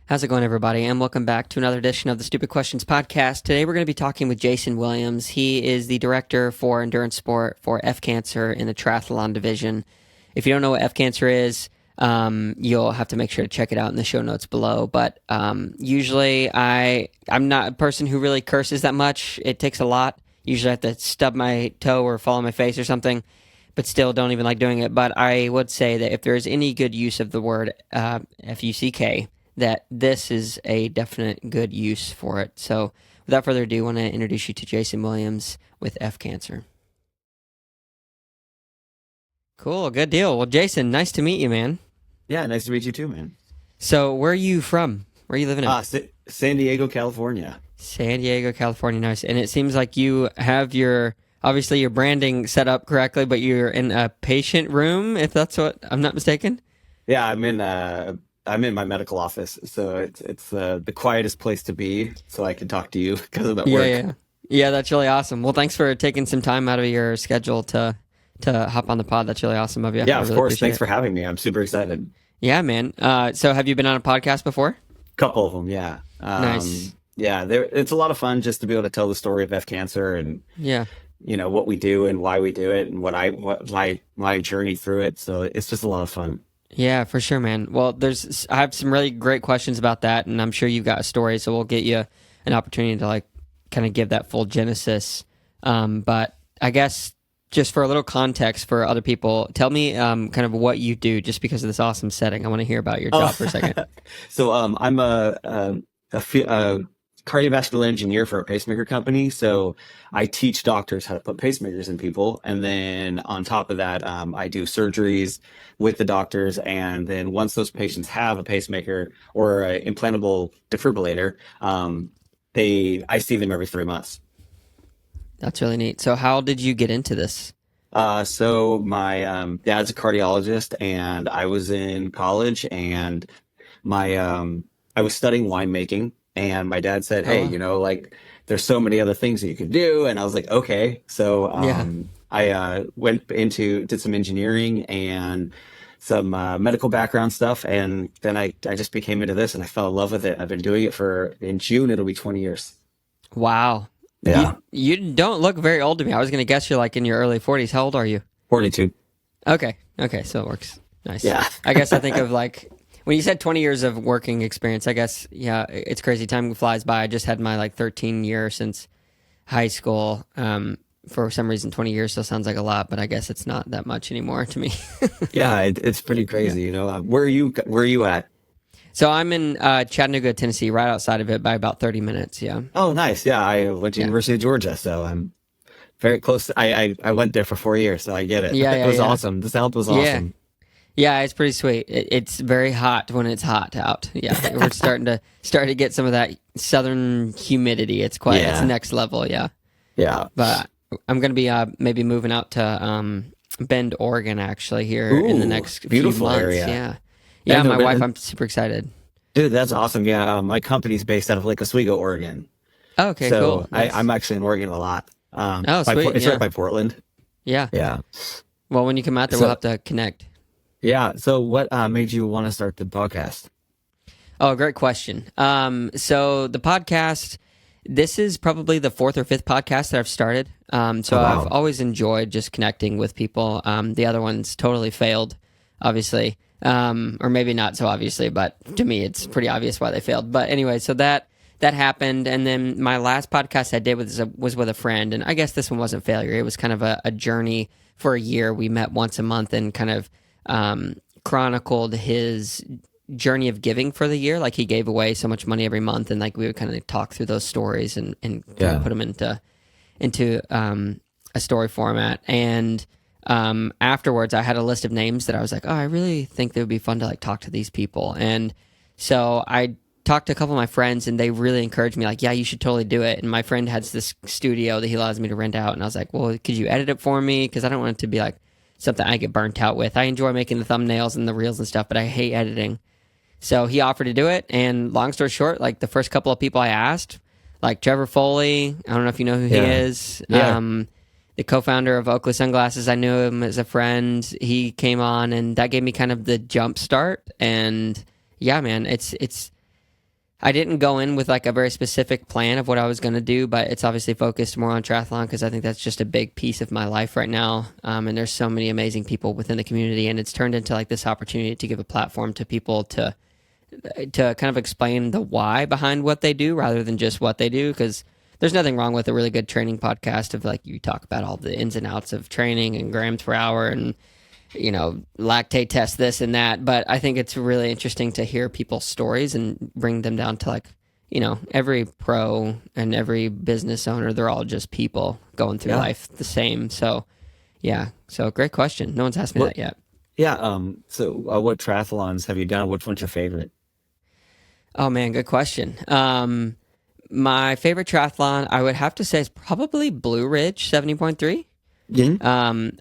How's it going, everybody? And welcome back to another edition of the Stupid Questions podcast. Today, we're going to be talking with Jayson Williams. He is the director for endurance sport for F Cancer in the triathlon division. If you don't know what F Cancer is, you'll have to make sure to check it out in the show notes below. But usually, I'm not a person who really curses that much. It takes a lot. Usually, I have to stub my toe or fall on my face or something, but still don't even like doing it. But I would say that if there is any good use of the word F-U-C-K, that this is a definite good use for it. So without further ado, I want to introduce you to Jayson Williams with F Cancer. Cool, good deal. Well, Jayson, nice to meet you, man. Yeah, nice to meet you too, man. So where are you from? Where are you living in? San Diego, California. San Diego, California, nice. And it seems like you have obviously your branding set up correctly, but you're in a patient room, if that's what I'm not mistaken. Yeah, I'm in my medical office, so it's the quietest place to be, so I can talk to you because I'm at work. Yeah. That's really awesome. Well, thanks for taking some time out of your schedule to hop on the pod. That's really awesome of you. Yeah, I of really course. Thanks appreciate for it. having me. I'm super excited. Yeah, man. So have you been on a podcast before? Couple of them, yeah. Nice. Yeah, it's a lot of fun just to be able to tell the story of F Cancer and Yeah. what we do and why we do it and what my journey through it. So it's just a lot of fun. Yeah, for sure, man. Well, I have some really great questions about that, and I'm sure you've got a story, so we'll get you an opportunity to kind of give that full genesis. But I guess just for a little context for other people, tell me kind of what you do, just because of this awesome setting. I want to hear about your job for a second. So I'm a cardiovascular engineer for a pacemaker company. So I teach doctors how to put pacemakers in people. And then on top of that, I do surgeries with the doctors. And then once those patients have a pacemaker or an implantable defibrillator, I see them every 3 months. That's really neat. So how did you get into this? So my dad's a cardiologist, and I was in college, and I was studying winemaking, and my dad said, Oh, "Hey, wow. there's so many other things that you could do," and I was like, "Okay." So Yeah. I did some engineering and some medical background stuff, and then I just became into this, and I fell in love with it. I've been doing it in June, it'll be 20 years. Wow. Yeah, You don't look very old to me. I was going to guess you're like in your early 40s. How old are you? 42. Okay. So it works. Nice. Yeah. I guess I think of when you said 20 years of working experience, I guess, yeah, it's crazy. Time flies by. I just had my 13 year since high school. For some reason, 20 years still sounds like a lot, but I guess it's not that much anymore to me. Yeah, it's pretty crazy, Where are you at? So I'm in Chattanooga, Tennessee, right outside of it by about 30 minutes. Yeah. Oh, nice. Yeah, I went to Yeah. University of Georgia, so I'm very close. I went there for 4 years, so I get it. Yeah, It yeah, was yeah. awesome. The sound was Yeah. awesome. Yeah, it's pretty sweet. It's very hot when it's hot out. Yeah, we're starting to get some of that southern humidity. It's it's Yeah, next level. Yeah, yeah. but I'm gonna be maybe moving out to Bend, Oregon, actually here in the Ooh, next few beautiful months. area. Yeah, Yeah, yeah. no, My wife, but I'm super excited. dude, that's awesome. Yeah, my company's based out of Lake Oswego, Oregon. Oh, okay, cool, So nice. I'm actually in Oregon a lot. Oh, sweet. It's right Yeah, by Portland. yeah. Yeah. Well, when you come out there, we'll So have to connect. yeah. So what made you want to start the podcast? Oh, great question. So the podcast, this is probably the fourth or fifth podcast that I've started. So Oh I've wow. always enjoyed just connecting with people. The other ones totally failed, obviously, or maybe not so obviously, but to me, it's pretty obvious why they failed. But anyway, so that happened, and then my last podcast I did was with a friend, and I guess this one wasn't failure. It was kind of a journey for a year. We met once a month and kind of chronicled his journey of giving for the year. Like he gave away so much money every month, and we would kind of talk through those stories and kind of Yeah. put them into a story format. And afterwards, I had a list of names that I was like, oh, I really think they would be fun to talk to these people. And so I talked to a couple of my friends, and they really encouraged me, yeah, you should totally do it. And my friend has this studio that he allows me to rent out, and I was like, well, could you edit it for me? Because I don't want it to be something I get burnt out with. I enjoy making the thumbnails and the reels and stuff, but I hate editing. So he offered to do it, and long story short, the first couple of people I asked, Trevor Foley, I don't know if you know who he Yeah. is, Yeah. the co-founder of Oakley Sunglasses, I knew him as a friend. He came on, and that gave me kind of the jump start. And yeah, man, it's I didn't go in with like a very specific plan of what I was going to do, but it's obviously focused more on triathlon because I think that's just a big piece of my life right now. And there's so many amazing people within the community, and it's turned into like this opportunity to give a platform to people to kind of explain the why behind what they do rather than just what they do. Because there's nothing wrong with a really good training podcast of like you talk about all the ins and outs of training and grams per hour and lactate test, this and that. But I think it's really interesting to hear people's stories and bring them down to like, every pro and every business owner, they're all just people going through life the same. So, yeah. So great question. No one's asked me that yet. Yeah. So what triathlons have you done? Which one's your favorite? Oh man, good question. My favorite triathlon, I would have to say, is probably Blue Ridge 70.3. Yeah.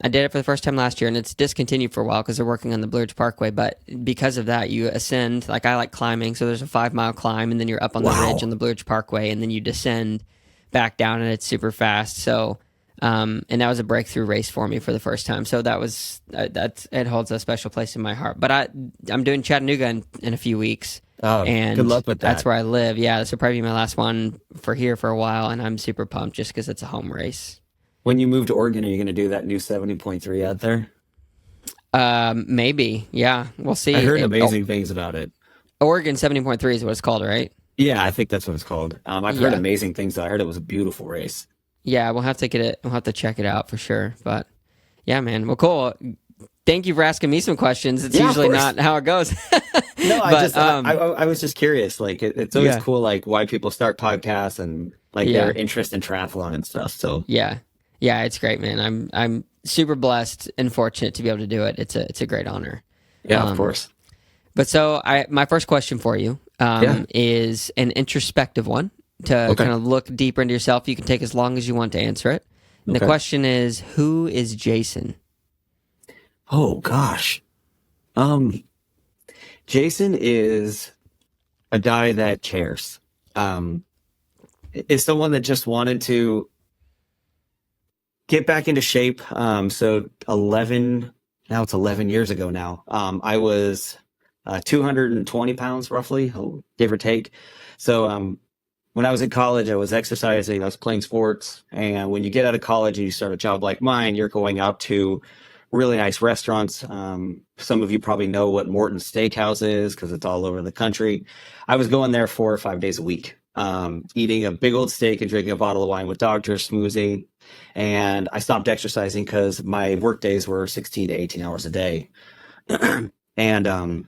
I did it for the first time last year, and it's discontinued for a while because they're working on the Blue Ridge Parkway. But because of that, you ascend. Like I like climbing, so there's a 5-mile climb, and then you're up on the ridge on the Blue Ridge Parkway, and then you descend back down, and it's super fast. So, and that was a breakthrough race for me for the first time. So it holds a special place in my heart. But I'm doing Chattanooga in a few weeks. Oh, and good luck with that. That's where I live. Yeah, this will probably be my last one for here for a while, and I'm super pumped just because it's a home race. When you move to Oregon, are you going to do that new 70.3 out there? Maybe. Yeah, we'll see. I heard amazing things about it. Oregon 70.3 is what it's called, right? Yeah, I think that's what it's called. I've heard amazing things. I heard it was a beautiful race. Yeah, we'll have to get it. We'll have to check it out for sure. But yeah, man. Well, cool. Thank you for asking me some questions. It's usually not how it goes. No, I was just curious. Like, it's always cool, like why people start podcasts and like their interest in triathlon and stuff. So yeah, it's great, man. I'm super blessed and fortunate to be able to do it. It's a great honor. Yeah, of course. But so my first question for you is an introspective one to kind of look deeper into yourself. You can take as long as you want to answer it. And the question is, who is Jayson? Oh gosh. Jayson is a guy that cares. Is someone that just wanted to get back into shape. So now it's 11 years ago now. I was 220 pounds roughly, give or take. So when I was in college, I was exercising, I was playing sports. And when you get out of college and you start a job like mine, you're going out to really nice restaurants. Some of you probably know what Morton's Steakhouse is because it's all over the country. I was going there 4 or 5 days a week, eating a big old steak and drinking a bottle of wine with doctors, schmoozing. And I stopped exercising because my work days were 16 to 18 hours a day. And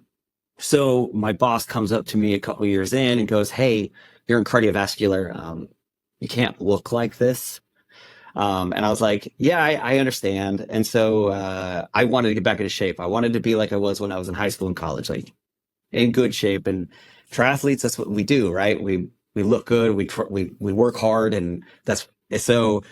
so my boss comes up to me a couple years in and goes, "Hey, you're in cardiovascular. You can't look like this." And I was like, yeah, I understand. And so I wanted to get back into shape. I wanted to be like I was when I was in high school and college, like in good shape. And triathletes, that's what we do, right? We look good. We work hard, and that's so.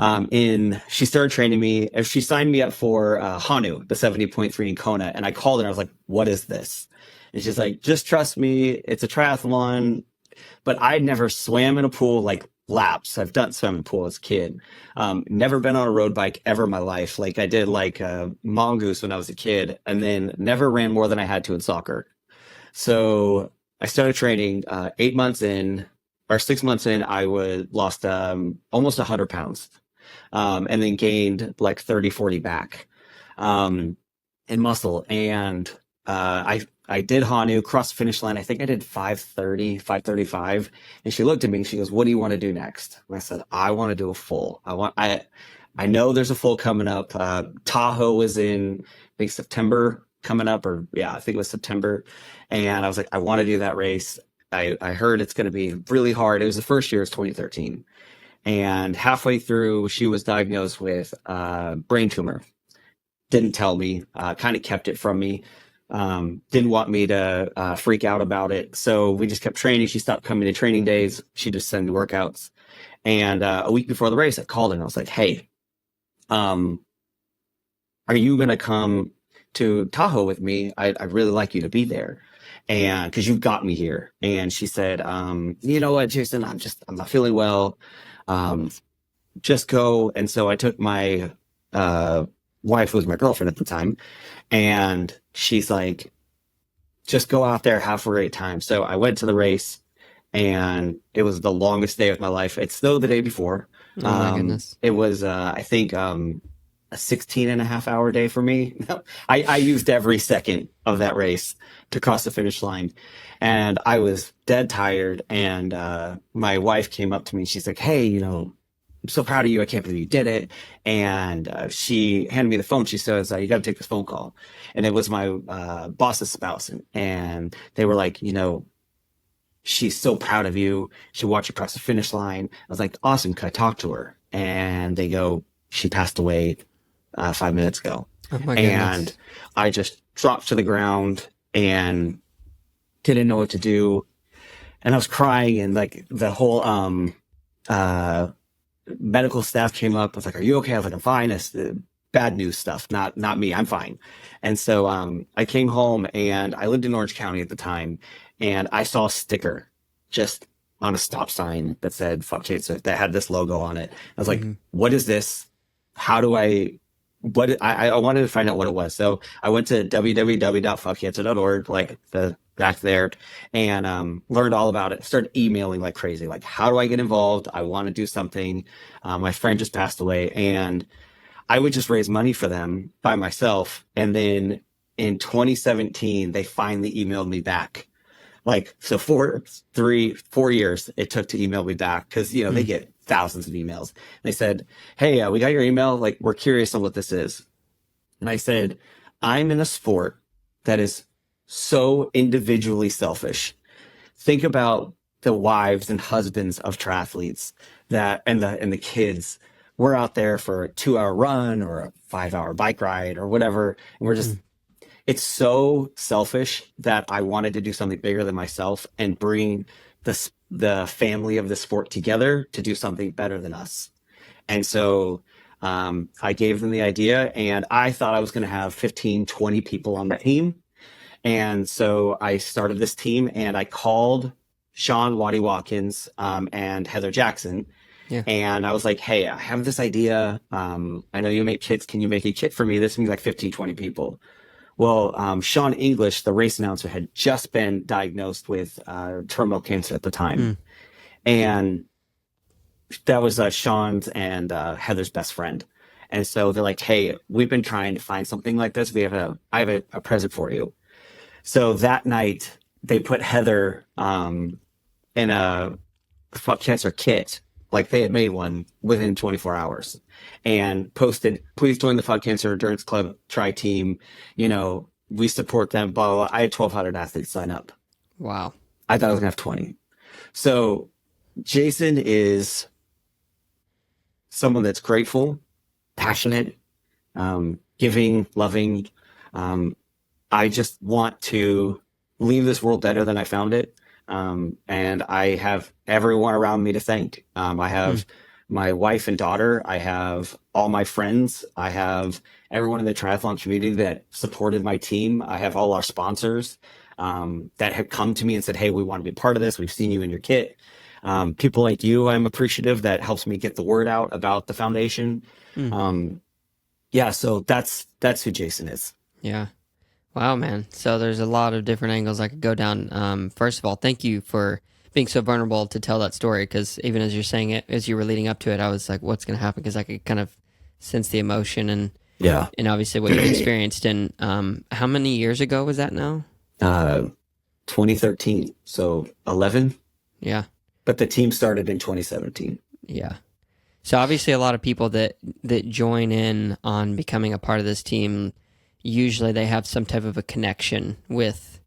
She started training me. She signed me up for Hanu, the 70.3 in Kona, and I called her. I was like, "What is this?" And she's like, "Just trust me. It's a triathlon." But I'd never swam in a pool like laps. I've done swim in a pool as a kid. Never been on a road bike ever in my life. Like I did like mongoose when I was a kid, and then never ran more than I had to in soccer. So I started training 8 months in, or 6 months in, I lost almost 100 pounds. And then gained like 30, 40 back in muscle. And I did Hanu, crossed the finish line. I think I did 5:30, 5:35. And she looked at me and she goes, "What do you want to do next?" And I said, "I want to do a full. I know there's a full coming up. Tahoe is in, I think, September coming up, I think it was September." And I was like, I want to do that race. I heard it's going to be really hard. It was the first year, it's 2013. And halfway through, she was diagnosed with brain tumor. Didn't tell me, kind of kept it from me. Didn't want me to freak out about it. So we just kept training. She stopped coming to training days. She just sent me workouts. And a week before the race, I called her and I was like, "Hey, are you going to come to Tahoe with me? I'd really like you to be there. And because you've got me here." And she said, "You know what, Jayson, I'm not feeling well. Just go." And so I took my wife, who was my girlfriend at the time, and she's like, "Just go out there, have a great time." So I went to the race. and it was the longest day of my life. It snowed the day before. Oh my goodness. It was, I think, a 16 and a half hour day for me. I used every second of that race to cross the finish line, and I was dead tired. And my wife came up to me. She's like, "Hey, I'm so proud of you. I can't believe you did it." And she handed me the phone. She says, "You got to take this phone call." And it was my boss's spouse. And they were like, "She's so proud of you. She watched you cross the finish line." I was like, "Awesome. Could I talk to her?" And they go, "She passed away 5 minutes ago." Oh my goodness. And I just dropped to the ground and didn't know what to do. And I was crying, and like the whole medical staff came up. I was like, "Are you okay?" I was like, "I'm fine." It's bad news stuff, not me. I'm fine. And so I came home, and I lived in Orange County at the time, and I saw a sticker just on a stop sign that said "Fuck Cancer," that had this logo on it. I was like, "What is this? How do I?" I wanted to find out what it was. So I went to www.fuckcancer.org, like the back there, and learned all about it. Started emailing like crazy. Like, how do I get involved? I want to do something. My friend just passed away, and I would just raise money for them by myself. And then in 2017, they finally emailed me back. Like, so 4 years it took to email me back, because, they get thousands of emails. They said, "Hey, we got your email. Like, we're curious on what this is." And I said, "I'm in a sport that is so individually selfish. Think about the wives and husbands of triathletes and the kids. We're out there for a 2-hour run or a 5-hour bike ride or whatever. And we're just, it's so selfish that I wanted to do something bigger than myself and bring the family of the sport together to do something better than us." And so I gave them the idea, and I thought I was going to have 15, 20 people on the team. And so I started this team, and I called Sean Waddy Watkins and Heather Jackson. Yeah. And I was like, "Hey, I have this idea. I know you make kits. Can you make a kit for me?" This means like 15, 20 people. Well, Sean English, the race announcer, had just been diagnosed with terminal cancer at the time. And that was Sean's and Heather's best friend. And so they're like, "Hey, we've been trying to find something like this. I have a present for you." So that night, they put Heather in a Fuck Cancer kit. Like, they had made one within 24 hours and posted, "Please join the Fuck Cancer Endurance Club Tri Team. We support them, blah, blah, blah." I had 1,200 athletes sign up. Wow. I thought I was going to have 20. So Jayson is someone that's grateful, passionate, giving, loving. I just want to leave this world better than I found it. And I have everyone around me to thank. I have my wife and daughter. I have all my friends. I have everyone in the triathlon community that supported my team. I have all our sponsors that have come to me and said, "Hey, we want to be part of this. We've seen you in your kit." People like you, I'm appreciative, that helps me get the word out about the foundation. Yeah, so that's who Jayson is. Yeah. Wow, man. So there's a lot of different angles I could go down. First of all, thank you for being so vulnerable to tell that story, because even as you're saying it, as you were leading up to it, I was like, what's going to happen? Because I could kind of sense the emotion and obviously what you've experienced. And how many years ago was that now? 2013, so 11. Yeah. But the team started in 2017. Yeah. So obviously a lot of people that join in on becoming a part of this team, usually they have some type of a connection with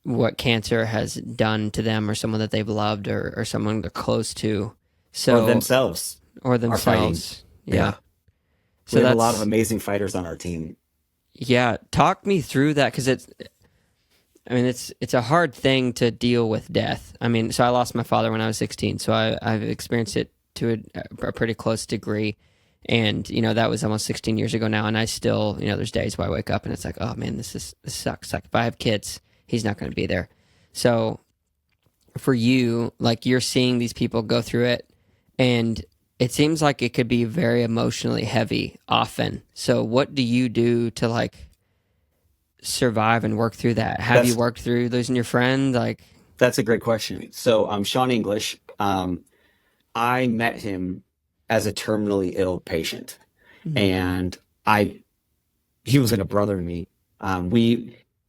what cancer has done to them, or someone that they've loved, or someone they're close to. So Or themselves. Yeah. So we have that's a lot of amazing fighters on our team. Yeah. Talk me through that, because it's a hard thing to deal with death. I mean, so I lost my father when I was 16, so I've experienced it to a pretty close degree. And, that was almost 16 years ago now. And I still, there's days where I wake up and it's like, oh man, this sucks. Like, if I have kids, he's not going to be there. So for you, like, you're seeing these people go through it, and it seems like it could be very emotionally heavy often. So what do you do to, like, survive and work through that? Have you worked through losing your friend? Like, That's a great question. So, Sean English, I met him as a terminally ill patient, Mm. and I he was like a brother to me.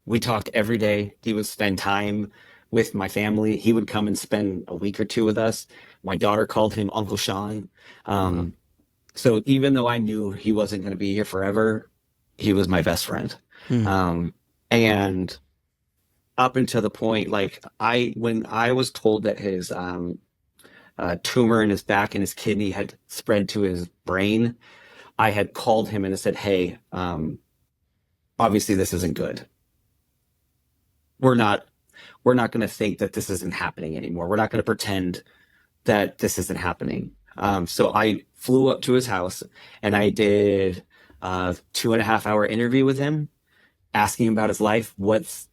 We talked every day. He would spend time with my family. He would come and spend a week or two with us. My daughter called him Uncle Sean. Wow. Um, so even though I knew he wasn't going to be here forever, he was my best friend. Mm. And up until the point, like when I was told that his tumor in his back and his kidney had spread to his brain, I had called him and said, "Hey, obviously this isn't good. We're not we're not going to think that this isn't happening anymore. We're not going to pretend that this isn't happening." So I flew up to his house and I did a 2.5 hour interview with him, asking about his life, what's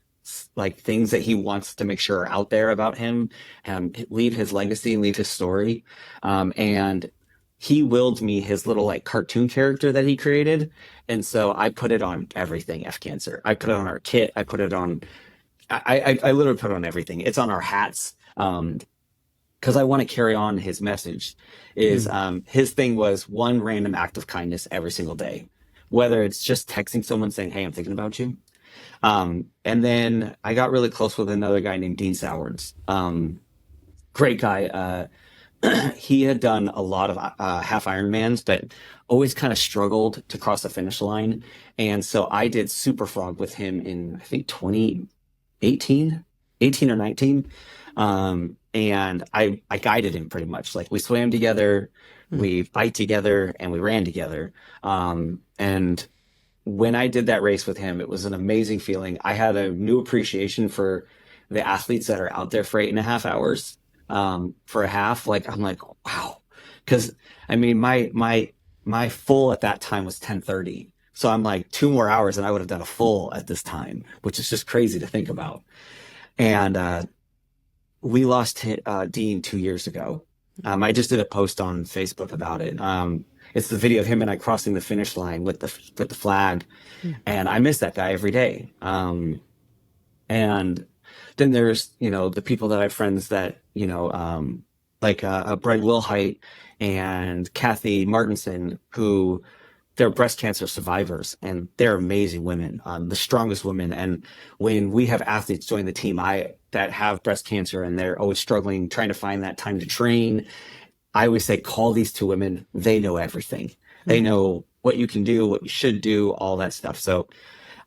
like things that he wants to make sure are out there about him, and leave his legacy, leave his story. And he willed me his little like cartoon character that he created. And so I put it on everything F Cancer. I put it on our kit. I put it on, I literally put it on everything. It's on our hats. Because I want to carry on his message. Is Mm. his thing was one random act of kindness every single day, whether it's just texting someone saying, "Hey, I'm thinking about you." And then I got really close with another guy named Dean Sowards. Great guy. He had done a lot of half Ironmans, but always kind of struggled to cross the finish line. And so I did Super Frog with him in, I think, 2018, 18 or 19. And I guided him pretty much. Like we swam together, Mm. we biked together, and we ran together. And when I did that race with him, it was an amazing feeling. I had a new appreciation for the athletes that are out there for 8.5 hours, for a half. Like I'm like, wow, because I mean, my full at that time was 10:30, so I'm like 2 more hours and I would have done a full at this time, which is just crazy to think about. And we lost Dean 2 years ago. I just did a post on Facebook about it. It's the video of him and I crossing the finish line with the flag, Mm. and I miss that guy every day. And then there's the people that I have friends that like Brett Wilhite and Kathy Martinson, who they're breast cancer survivors and they're amazing women, the strongest women. And when we have athletes join the team, I that have breast cancer and they're always struggling, trying to find that time to train, I always say, call these two women. They know everything. They Mm. know what you can do, what you should do, all that stuff. So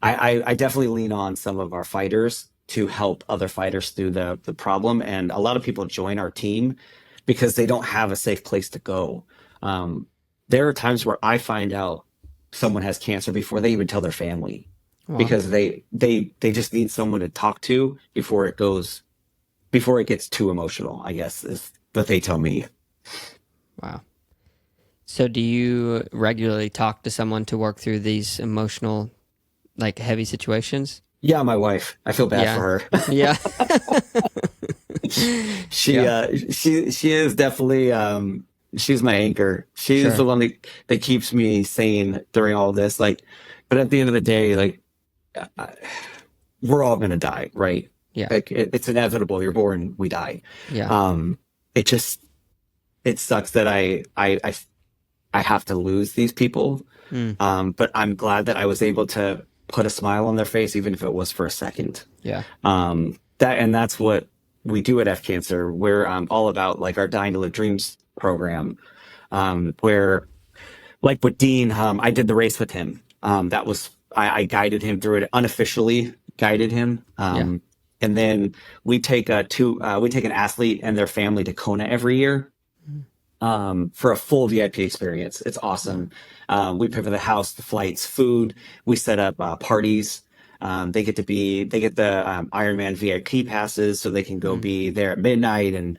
I definitely lean on some of our fighters to help other fighters through the problem. And a lot of people join our team because they don't have a safe place to go. Um, there are times where I find out someone has cancer before they even tell their family, Wow. because they just need someone to talk to before it gets too emotional, I guess, is what they tell me. Wow. So do you regularly talk to someone to work through these emotional, like heavy situations? Yeah, my wife. I feel bad for Yeah. her. Yeah. She Yeah. she is definitely she's my anchor. She's the Sure. one that keeps me sane during all this. Like, but at the end of the day, like I, we're all gonna die, right? Yeah. Like it's inevitable. You're born, we die. Yeah. Um, it just it sucks that I have to lose these people. Mm. But I'm glad that I was able to put a smile on their face, even if it was for a second. Yeah. That's what we do at F Cancer. We're all about like our Dying to Live Dreams program, where like with Dean, I did the race with him. That was I guided him through it, unofficially guided him. Yeah. And then we take an athlete and their family to Kona every year, Mm. for a full VIP experience. It's Wow. awesome. We pay for the house, the flights, food. We set up parties. They get the Ironman VIP passes, so they can go Mm. be there at midnight and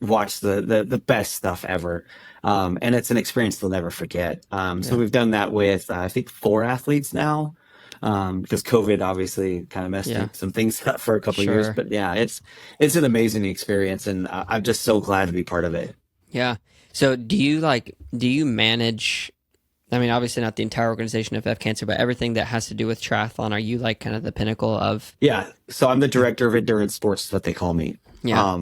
watch the best stuff ever. And it's an experience they'll never forget. So Yeah. we've done that with I think 4 athletes now. Because COVID obviously kind of messed Yeah. some things up for a couple of years, Sure. but yeah, it's an amazing experience, and I'm just so glad to be part of it. Yeah. So do you manage I mean, obviously not the entire organization of F Cancer, but everything that has to do with triathlon. Are you like kind of the pinnacle of? Yeah. So I'm the director of endurance sports, is what they call me. Yeah.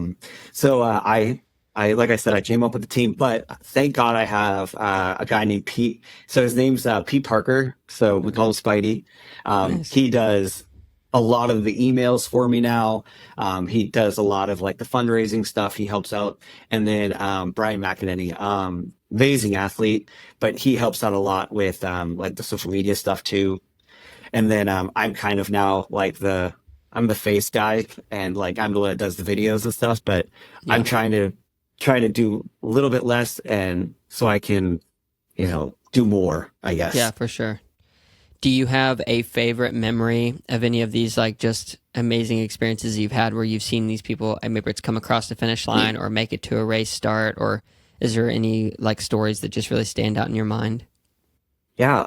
I, like I said, I came up with the team, but thank God I have a guy named Pete. So his name's Pete Parker. So we call him Spidey. Nice. He does a lot of the emails for me now. He does a lot of like the fundraising stuff. He helps out. And then Brian McEnany, amazing athlete, but he helps out a lot with like the social media stuff too. And then I'm kind of now like I'm the face guy, and like I'm the one that does the videos and stuff, but Yeah. I'm trying to do a little bit less, and so I can, do more, I guess. Yeah, for sure. Do you have a favorite memory of any of these like just amazing experiences you've had where you've seen these people, and maybe it's come across the finish line or make it to a race start, or is there any like stories that just really stand out in your mind? Yeah,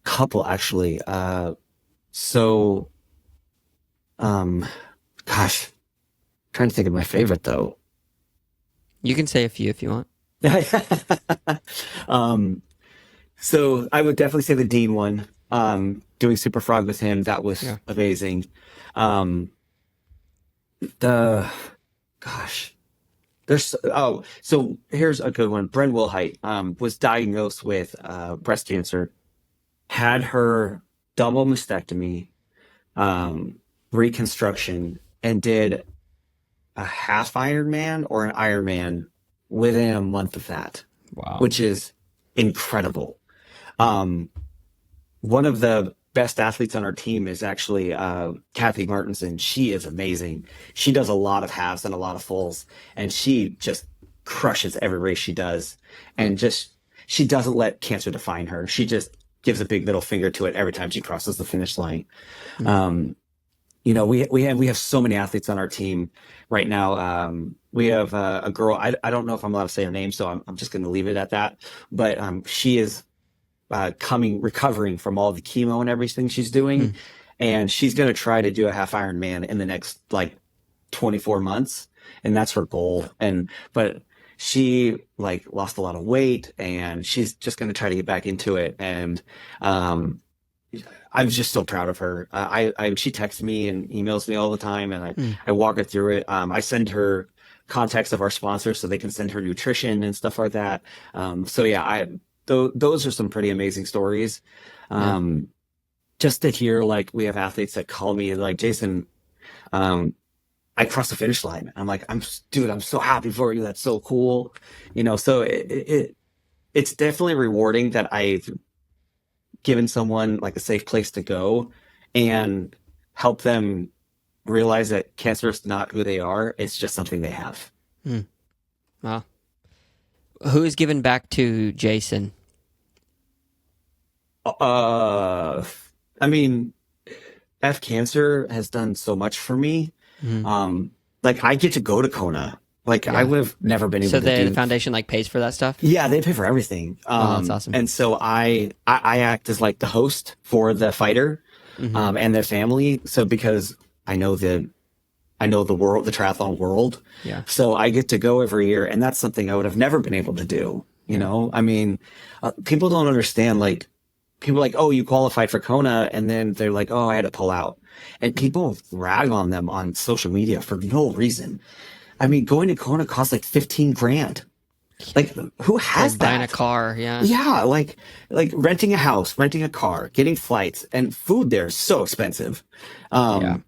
couple actually. So, gosh, trying to think of my favorite though. You can say a few if you want. um, so I would definitely say the Dean one. Doing Super Frog with him, that was amazing. Um, the gosh, so here's a good one. Bren Wilhite was diagnosed with breast cancer, had her double mastectomy, reconstruction, and did a half Ironman or an Ironman within a month of that. Wow. Which is incredible. One of the best athletes on our team is actually Kathy Martinson. She is amazing. She does a lot of halves and a lot of fulls, and she just crushes every race she does. And she doesn't let cancer define her. She just gives a big middle finger to it every time she crosses the finish line. We have so many athletes on our team right now. We have a girl. I don't know if I'm allowed to say her name, so I'm just going to leave it at that. But she is recovering from all the chemo and everything she's doing, and she's going to try to do a half Ironman in the next like 24 months, and that's her goal. But she like lost a lot of weight, and she's just going to try to get back into it. And I'm just so proud of her. She texts me and emails me all the time, and I walk her through it. I send her contacts of our sponsors so they can send her nutrition and stuff like that. Those are some pretty amazing stories. Just to hear, like, we have athletes that call me like, Jayson, I crossed the finish line. I'm like, dude, I'm so happy for you. That's so cool. So it's definitely rewarding that I've given someone like a safe place to go and help them realize that cancer is not who they are. It's just something they have. Wow. Who is giving back to Jayson? I mean, F Cancer has done so much for me. Like I get to go to Kona. Like I would have never been able to do. So the foundation like pays for that stuff? Yeah, they pay for everything. That's awesome. And so I act as like the host for the fighter, and their family. So because I know the world, the triathlon world. Yeah. So I get to go every year, and that's something I would have never been able to do. I mean, people don't understand. Like people are like, oh, you qualified for Kona, and then they're like, oh, I had to pull out, and people rag on them on social media for no reason. I mean, going to Kona costs like $15,000. Like, who has that? Buying a car, yeah. Yeah, like renting a house, renting a car, getting flights, and food there is so expensive. Then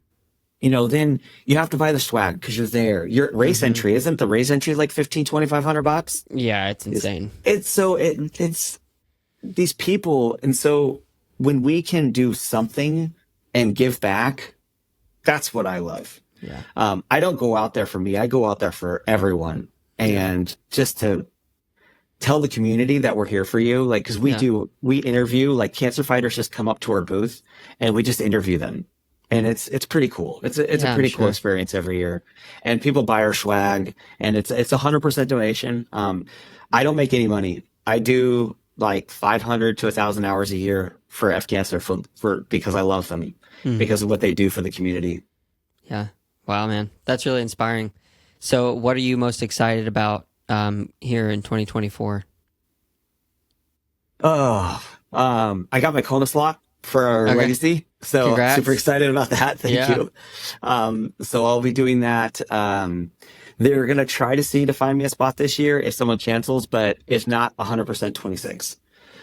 you have to buy the swag because you're there. Your race entry, isn't the race entry like $2,500? Yeah, it's insane. It's these people, and so when we can do something and give back, that's what I love. Yeah. I don't go out there for me. I go out there for everyone, and just to tell the community that we're here for you. Like, cause we interview, like cancer fighters just come up to our booth and we just interview them. And it's pretty cool. It's a pretty cool experience every year, and people buy our swag, and it's 100% donation. I don't make any money. I do like 500 to 1,000 hours a year for F Cancer because I love them, because of what they do for the community. Yeah. Wow, man. That's really inspiring. So what are you most excited about here in 2024? Oh, I got my Kona slot for our Okay. legacy. So super Congrats. excited about that. Thank Yeah. you. So I'll be doing that. They're going to try to see to find me a spot this year if someone cancels, but if not, 100% 26.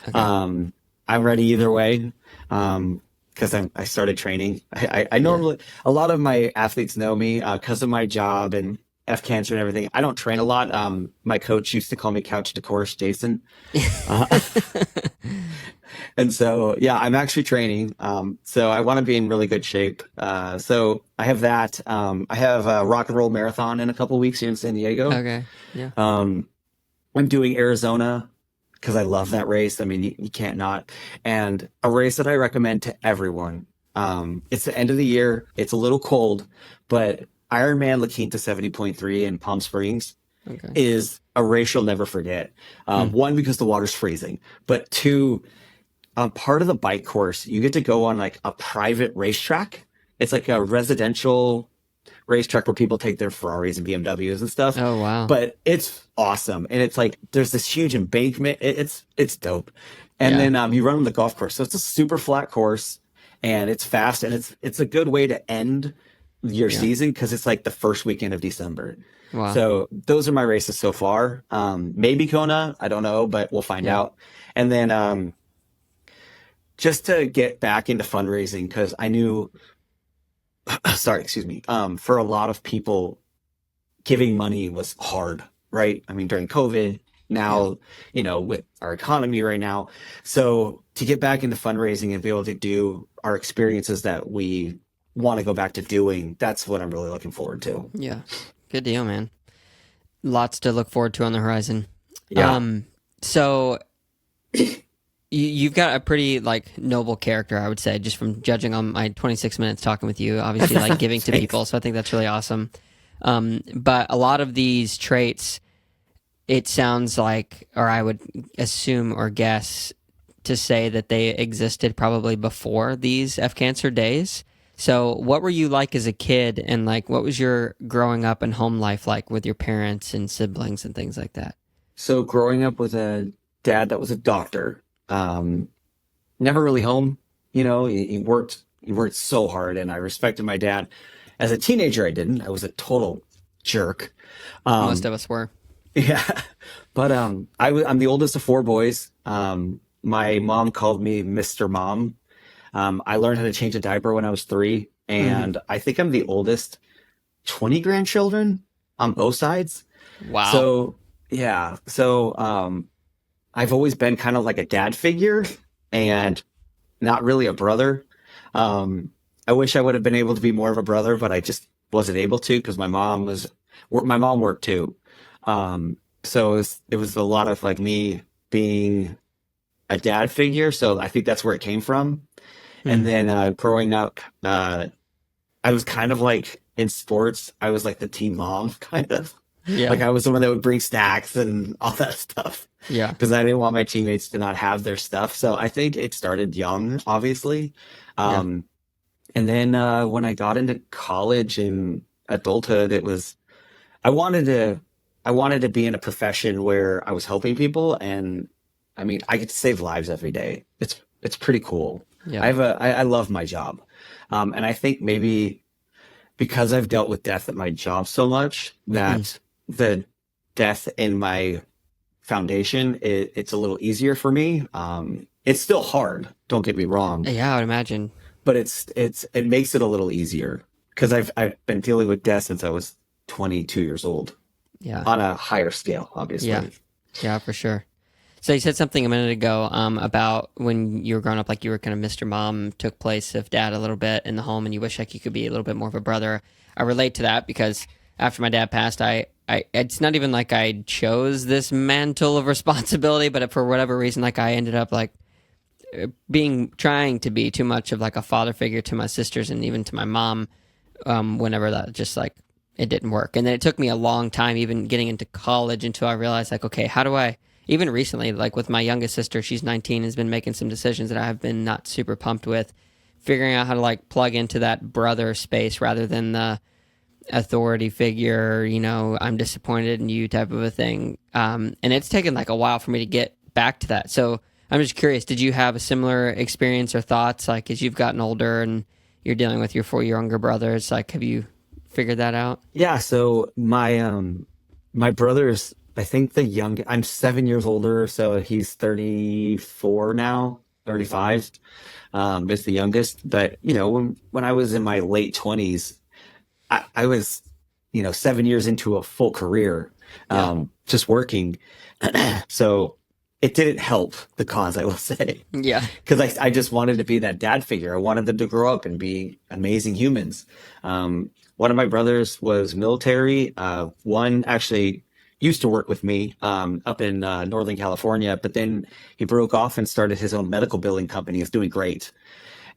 Okay. I'm ready either way. Because I started training. I Yeah. normally, a lot of my athletes know me because of my job and F Cancer and everything. I don't train a lot. My coach used to call me couch to course, Jason. Uh, and so, yeah, I'm actually training. So I want to be in really good shape. So I have that. I have a rock and roll marathon in a couple weeks here in San Diego. Okay. Yeah. I'm doing Arizona because I love that race. I mean, you can't not. And a race that I recommend to everyone. It's the end of the year. It's a little cold, but Ironman La Quinta 70.3 in Palm Springs Okay. is a race you'll never forget. Hmm. One, because the water's freezing, but two, part of the bike course, you get to go on like a private racetrack. It's like a residential racetrack where people take their Ferraris and BMWs and stuff. Oh, wow. But it's awesome, and it's like there's this huge embankment. It's dope, and Yeah. then you run on the golf course, so it's a super flat course, and it's fast, and it's a good way to end your Yeah. season because it's like the first weekend of December. Wow. So those are my races so far. Maybe Kona, I don't know, but we'll find Yeah. out. And then just to get back into fundraising because I knew, sorry, excuse me, for a lot of people giving money was hard, right? I mean, during COVID, Yeah. now, with our economy right now. So to get back into fundraising and be able to do our experiences that we want to go back to doing, that's what I'm really looking forward to. Yeah. Good deal, man. Lots to look forward to on the horizon. Yeah. So you've got a pretty like noble character, I would say, just from judging on my 26 minutes talking with you. Obviously, like giving to Thanks. people, so I think that's really awesome. But a lot of these traits, it sounds like, or I would assume or guess to say that they existed probably before these F Cancer days. So, what were you like as a kid, and like, what was your growing up and home life like with your parents and siblings and things like that? So growing up with a dad that was a doctor, never really home, he worked so hard and I respected my dad. As a teenager, I didn't. I was a total jerk. Most Um, of us were. yeah, but I'm the oldest of four boys. My mom called me Mr. Mom. I learned how to change a diaper when I was 3, Hmm. and I think I'm the oldest 20 grandchildren on both sides. Wow. So yeah, so I've always been kind of like a dad figure and not really a brother. I wish I would have been able to be more of a brother, but I just wasn't able to because my mom worked too. So it was a lot of like me being a dad figure. So I think that's where it came from. And Hmm. then growing up, I was kind of like in sports. I was like the team mom, kind of. Like Yeah. I was the one that would bring snacks and all that stuff Yeah. because I didn't want my teammates to not have their stuff. So I think it started young, obviously. Yeah. Um, and then when I got into college and adulthood, I wanted to I wanted to be in a profession where I was helping people, and I mean I get to save lives every day. It's pretty cool. Yeah. I love my job, and I think maybe because I've dealt with death at my job so much Hmm. that the death in my foundation, it's a little easier for me. It's still hard, don't get me wrong, Yeah, I would imagine. but it makes it a little easier because I've been dealing with death since I was 22 years old Yeah. on a higher scale, Yeah. obviously. Yeah, for sure. So you said something a minute ago about when you were growing up, like you were kind of Mr. Mom, took place of dad a little bit in the home, and you wish like you could be a little bit more of a brother. I relate to that because after my dad passed, it's not even like I chose this mantle of responsibility, but for whatever reason, like I ended up like trying to be too much of like a father figure to my sisters and even to my mom. Whenever that just like it didn't work, and then it took me a long time, even getting into college, until I realized like, okay, how do I? Even recently, like with my youngest sister, she's 19, has been making some decisions that I have been not super pumped with, figuring out how to like plug into that brother space rather than the authority figure, I'm disappointed in you type of a thing. And it's taken like a while for me to get back to that. So I'm just curious, did you have a similar experience or thoughts, like as you've gotten older and you're dealing with your 4 younger brothers? Like, have you figured that out? Yeah, so my brother's, I think I'm 7 years older, so he's 34 now, 35. Is the youngest. But when I was in my late 20s, I was 7 years into a full career, Yeah. just working. So it didn't help the cause, I will say, Yeah. because I just wanted to be that dad figure. I wanted them to grow up and be amazing humans. One of my brothers was military. One actually used to work with me up in Northern California, but then he broke off and started his own medical billing company. Is doing great.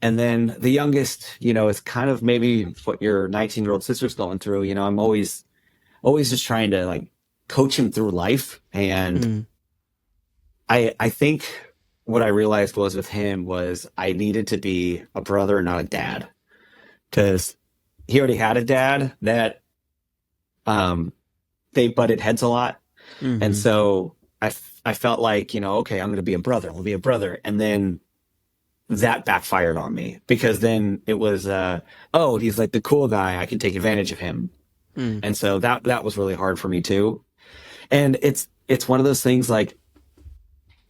And then the youngest, is kind of maybe what your 19-year-old sister's going through. I'm always just trying to like coach him through life. And I think what I realized was with him was I needed to be a brother, not a dad, because he already had a dad that they butted heads a lot. And so I felt like, okay, I'm going to be a brother. I'll be a brother. And then that backfired on me because then it was, oh, he's like the cool guy. I can take advantage of him. And so that was really hard for me too. And it's one of those things like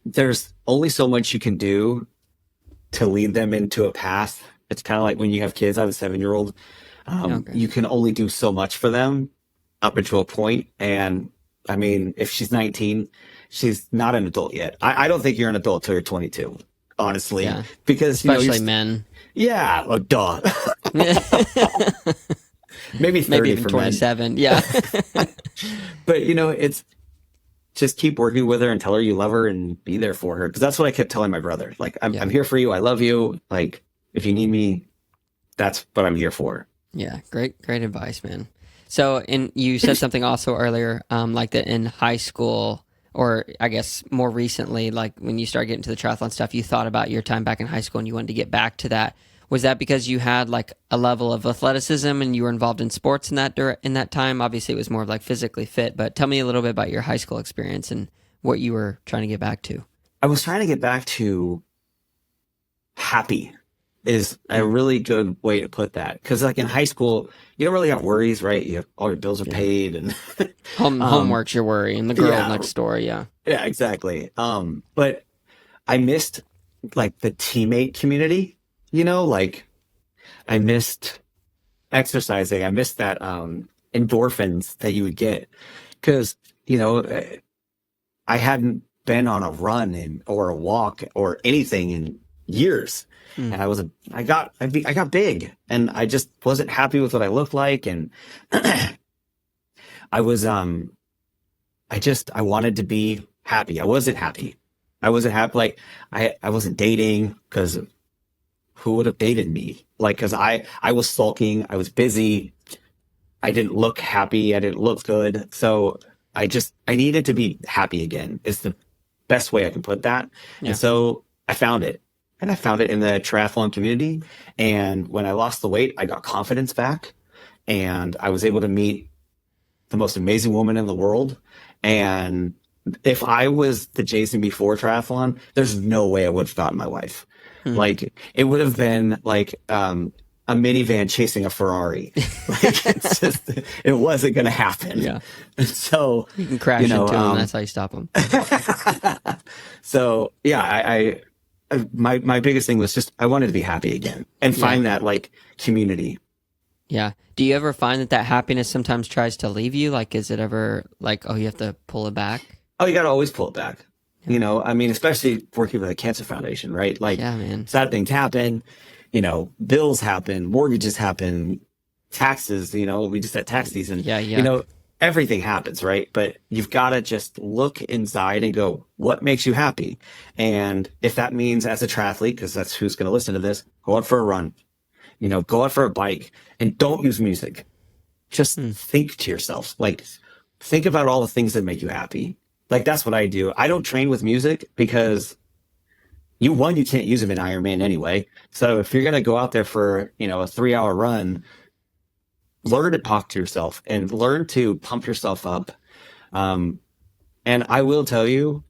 there's only so much you can do to lead them into a path. It's kind of like when you have kids. I have a 7-year-old. Okay. You can only do so much for them up until a point. And I mean, if she's 19, she's not an adult yet. I don't think you're an adult till you're 22, honestly, Yeah. because Especially men. Yeah, well, duh. Maybe 30 Maybe even for 27. Yeah. But it's just keep working with her and tell her you love her and be there for her. Because that's what I kept telling my brother. Like, I'm here for you. I love you. Like, if you need me, that's what I'm here for. Yeah. Great advice, man. So, you said something also earlier, like that in high school, or I guess more recently, like when you started getting to the triathlon stuff, you thought about your time back in high school and you wanted to get back to that. Was that because you had like a level of athleticism and you were involved in sports in that time? Obviously, it was more of like physically fit, but tell me a little bit about your high school experience and what you were trying to get back to. I was trying to get back to happy is a really good way to put that. Because like in high school, you don't really have worries, right? You have all your bills are paid and Homework's your worry and the girl yeah. next door. Yeah. Yeah, exactly. But I missed like the teammate community, like I missed exercising. I missed that endorphins that you would get because, I hadn't been on a run or a walk or anything in years. And I got big and I just wasn't happy with what I looked like. And I wanted to be happy. I wasn't happy. Like I wasn't dating because who would have dated me? Like, cause I was sulking. I was busy. I didn't look happy. I didn't look good. So I needed to be happy again is the best way I can put that. Yeah. And so I found it. And I found it in the triathlon community. And when I lost the weight, I got confidence back. And I was able to meet the most amazing woman in the world. And if I was the Jayson before triathlon, there's no way I would have gotten my wife. Like, it would have been like a minivan chasing a Ferrari. Like, it wasn't going to happen. Yeah. So you can crash into them. That's how you stop them. So yeah, my biggest thing was just I wanted to be happy again and find that like community. Yeah. Do you ever find that happiness sometimes tries to leave you? Like, is it ever like, oh, you have to pull it back? Oh, you got to always pull it back. Yeah. I mean, especially working with a cancer foundation, right? Like, man. Sad things happen, bills happen, mortgages happen, taxes, we just had tax season. Yeah. Everything happens, right? But you've got to just look inside and go, what makes you happy? And if that means as a triathlete, because that's who's going to listen to this, go out for a run, go out for a bike and don't use music. Just think to yourself, like, think about all the things that make you happy. Like, that's what I do. I don't train with music because you can't use them in Ironman anyway. So if you're going to go out there for, a 3-hour run, learn to talk to yourself and learn to pump yourself up. And I will tell you,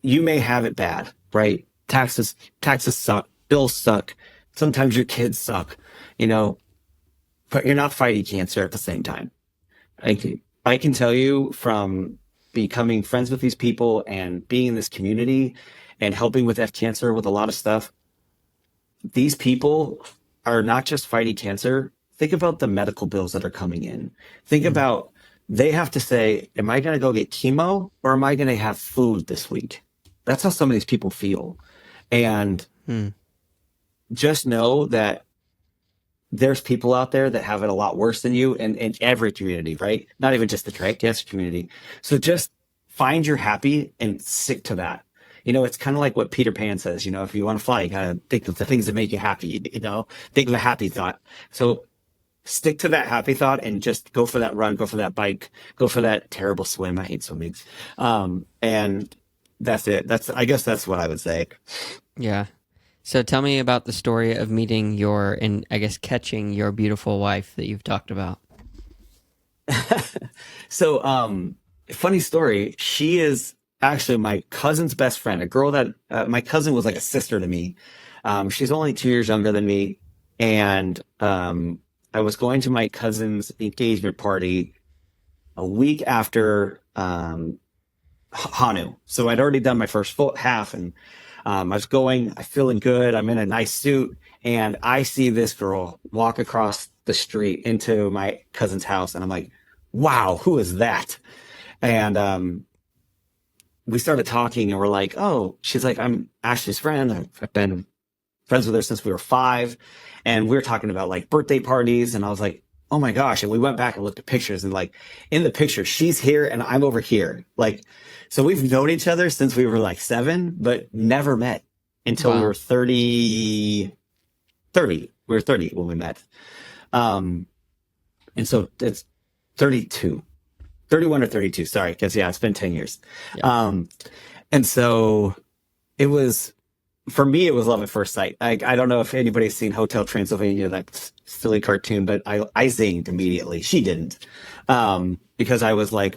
you may have it bad, right? Taxes suck, bills suck. Sometimes your kids suck, you know, but you're not fighting cancer at the same time. I can tell you from becoming friends with these people and being in this community and helping with F Cancer with a lot of stuff, these people are not just fighting cancer. Think about the medical bills that are coming in. Think about they have to say, am I going to go get chemo or am I going to have food this week? That's how some of these people feel. And just know that there's people out there that have it a lot worse than you in every community, right? Not even just the cancer community. So just find your happy and stick to that. You know, it's kind of like what Peter Pan says, you know, if you want to fly, you got to think of the things that make you happy, you know, think of a happy thought. So stick to that happy thought and just go for that run, go for that bike, go for that terrible swim. I hate swimming. And that's it. I guess that's what I would say. Yeah. So tell me about the story of meeting and I guess catching your beautiful wife that you've talked about. So, funny story. She is actually my cousin's best friend, a girl that my cousin was like a sister to me. She's only 2 years younger than me. And I was going to my cousin's engagement party a week after Hanu. So I'd already done my first full half and I was I'm feeling good. I'm in a nice suit and I see this girl walk across the street into my cousin's house. And I'm like, wow, who is that? And we started talking and we're like, oh, she's like, I'm Ashley's friend. I've been friends with her since we were 5. And we were talking about like birthday parties. And I was like, oh my gosh. And we went back and looked at pictures and like in the picture, she's here and I'm over here. Like, so we've known each other since we were like 7, but never met until we were 30. We were 30 when we met. And so it's 32, 31 or 32. Sorry. Cause yeah, it's been 10 years. Yeah. And so for me, it was love at first sight. I don't know if anybody's seen Hotel Transylvania, that silly cartoon, but I zinged immediately. She didn't. Because I was like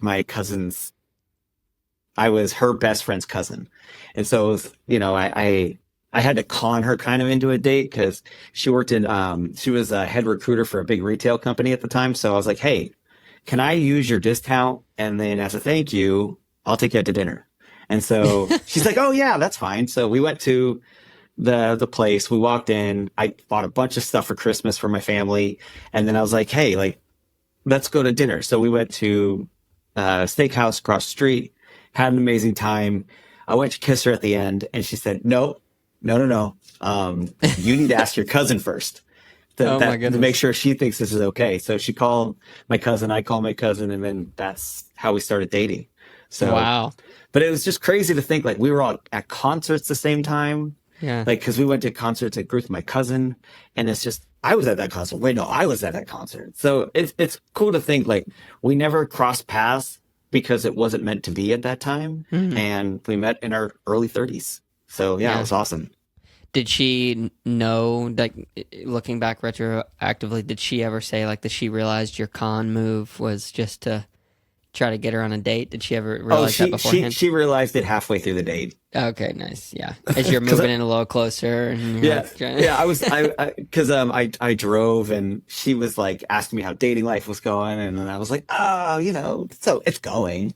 I was her best friend's cousin. And so, it was, you know, I had to con her kind of into a date because she worked she was a head recruiter for a big retail company at the time. So I was like, hey, can I use your discount? And then as a thank you, I'll take you out to dinner. And so she's like, oh yeah, that's fine. So we went to the place, we walked in, I bought a bunch of stuff for Christmas for my family. And then I was like, hey, like, let's go to dinner. So we went to a steakhouse across the street, had an amazing time. I went to kiss her at the end and she said, no. You need to ask your cousin first to make sure she thinks this is okay. So she called my cousin, I called my cousin, and then that's how we started dating. So, wow. But it was just crazy to think like we were all at concerts the same time. Yeah. Like, cause we went to concerts at group with my cousin and it's just, I was at that concert. Wait, no, I was at that concert. So it's cool to think like we never crossed paths because it wasn't meant to be at that time. Mm-hmm. And we met in our early 30s. So yeah, it was awesome. Did she know, like, looking back retroactively, did she ever say, like, that she realized your con move was just to try to get her on a date? Did she ever realize that beforehand? She realized it halfway through the date. Okay, nice. Yeah. As you're moving in a little closer. And I drove and she was like asking me how dating life was going. And then I was like, oh, you know, so it's going.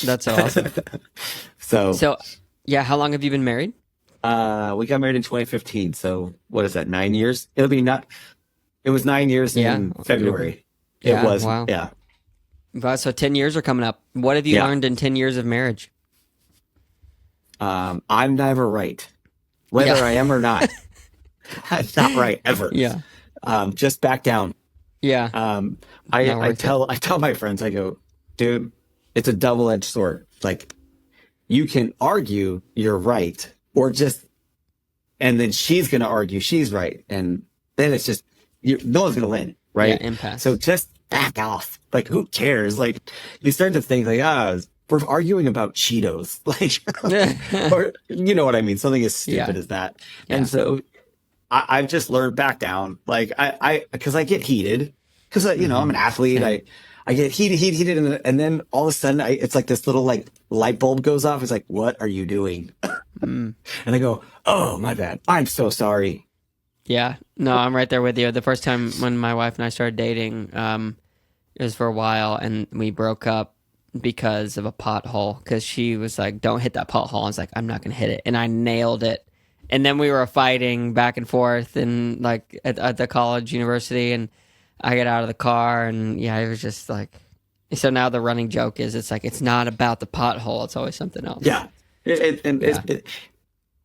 That's awesome. So yeah, how long have you been married? We got married in 2015. So what is that? 9 years? It was 9 years in February. Yeah, it was. Wow. Yeah. Wow, so 10 years are coming up. What have you learned in 10 years of marriage? I'm never right. Whether I am or not. It's not right ever. Yeah. Just back down. Yeah. I tell my friends, I go, dude, it's a double-edged sword. Like, you can argue you're right, or and then she's going to argue she's right. And then it's just, no one's going to win, right? Yeah, impasse. So just back off. Like, who cares? Like, you start to think like, we're arguing about Cheetos. Like, or you know what I mean? Something as stupid as that. Yeah. And so I've just learned back down. Like, because I get heated because, you know, I'm an athlete. I get heated, and then all of a sudden, it's like this little like light bulb goes off. It's like, what are you doing? Mm. And I go, oh, my bad. I'm so sorry. Yeah, no, I'm right there with you. The first time when my wife and I started dating, it was for a while, and we broke up because of a pothole. Because she was like, "Don't hit that pothole." I was like, "I'm not gonna hit it," and I nailed it. And then we were fighting back and forth, and like at the college, university, and I get out of the car, and yeah, it was just like. So now the running joke is, it's like it's not about the pothole; it's always something else. Yeah. Yeah,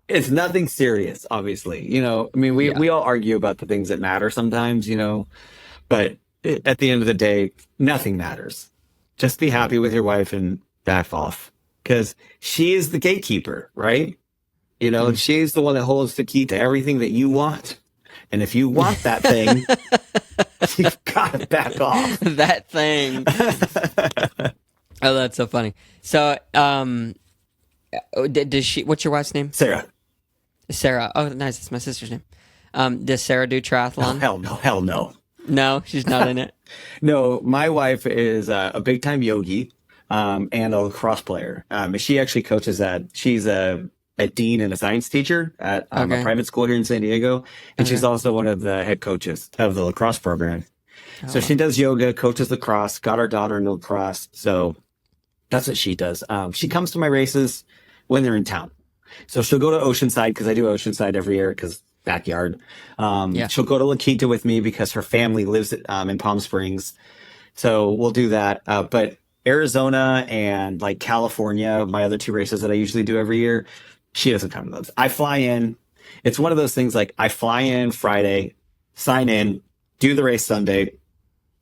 It's nothing serious, obviously. I mean, yeah, we all argue about the things that matter sometimes, but at the end of the day, nothing matters. Just be happy with your wife and back off because she is the gatekeeper, right? Mm. She's the one that holds the key to everything that you want. And if you want that thing, you've got to back off. That thing. Oh, that's so funny. So, does she? What's your wife's name? Sarah. Sarah. Oh, nice. That's my sister's name. Does Sarah do Oh, triathlon? hell no. Hell no. No, she's not in it. No, my wife is a big time yogi and a lacrosse player. She actually coaches she's a dean and a science teacher at a Okay. private school here in San Diego. And she's Okay. also one of the head coaches of the lacrosse program. Oh, So wow. she does yoga, coaches lacrosse, got our daughter into lacrosse. So that's what she does. She comes to my races when they're in town. So she'll go to Oceanside because I do Oceanside every year because backyard. Yeah. She'll go to La Quinta with me because her family lives in Palm Springs. So we'll do that. But Arizona and like California, my other two races that I usually do every year, she doesn't come to those. I fly in. It's one of those things like I fly in Friday, sign in, do the race Sunday.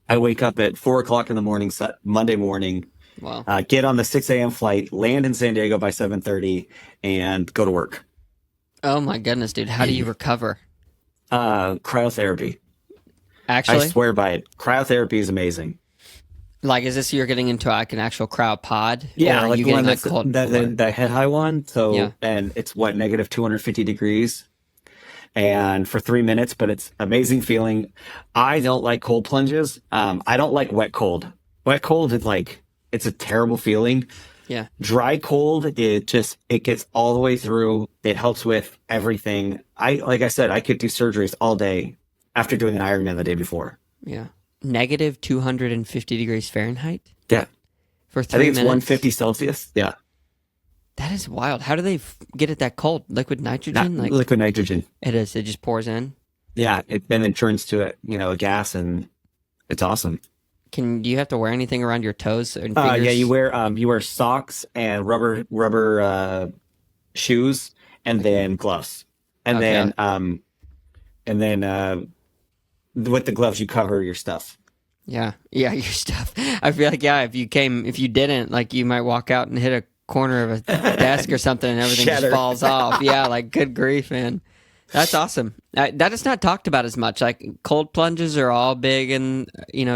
I wake up at 4 o'clock in the morning, Monday morning, Wow. get on the 6 a.m. flight, land in San Diego by 7:30, and go to work. Oh my goodness, dude. How do you recover? Cryotherapy. I Actually, swear by it. Cryotherapy is amazing. like, is this you're getting into like an actual cryo pod? Yeah, Or are like you the one getting like that's cold that water? that head high one. So Yeah. and it's what negative 250 degrees and for 3 minutes, but it's amazing feeling. I don't like cold plunges. I don't like wet cold. Wet cold is like it's a terrible feeling. Yeah. Dry cold, it gets all the way through. It helps with everything. Like I said, I could do surgeries all day after doing an Ironman the day before. Yeah. Negative 250 degrees Fahrenheit Yeah, for I 3 think it's minutes. 150 Celsius. Yeah, That is wild. How do they get it that cold? Liquid not nitrogen? Like liquid nitrogen. it is. It just pours in. Yeah, then it turns to a gas, and it's awesome. Do you have to wear anything around your toes and Yeah, fingers? you wear socks and rubber shoes, and then gloves, and Okay. then with the gloves you cover your stuff. Yeah. Yeah, your stuff. I feel like, yeah, if you didn't, like, you might walk out and hit a corner of a desk or something and everything Shatter. just falls off. Yeah, like, good grief, man. That's awesome. That is not talked about as much. Like, cold plunges are all big and,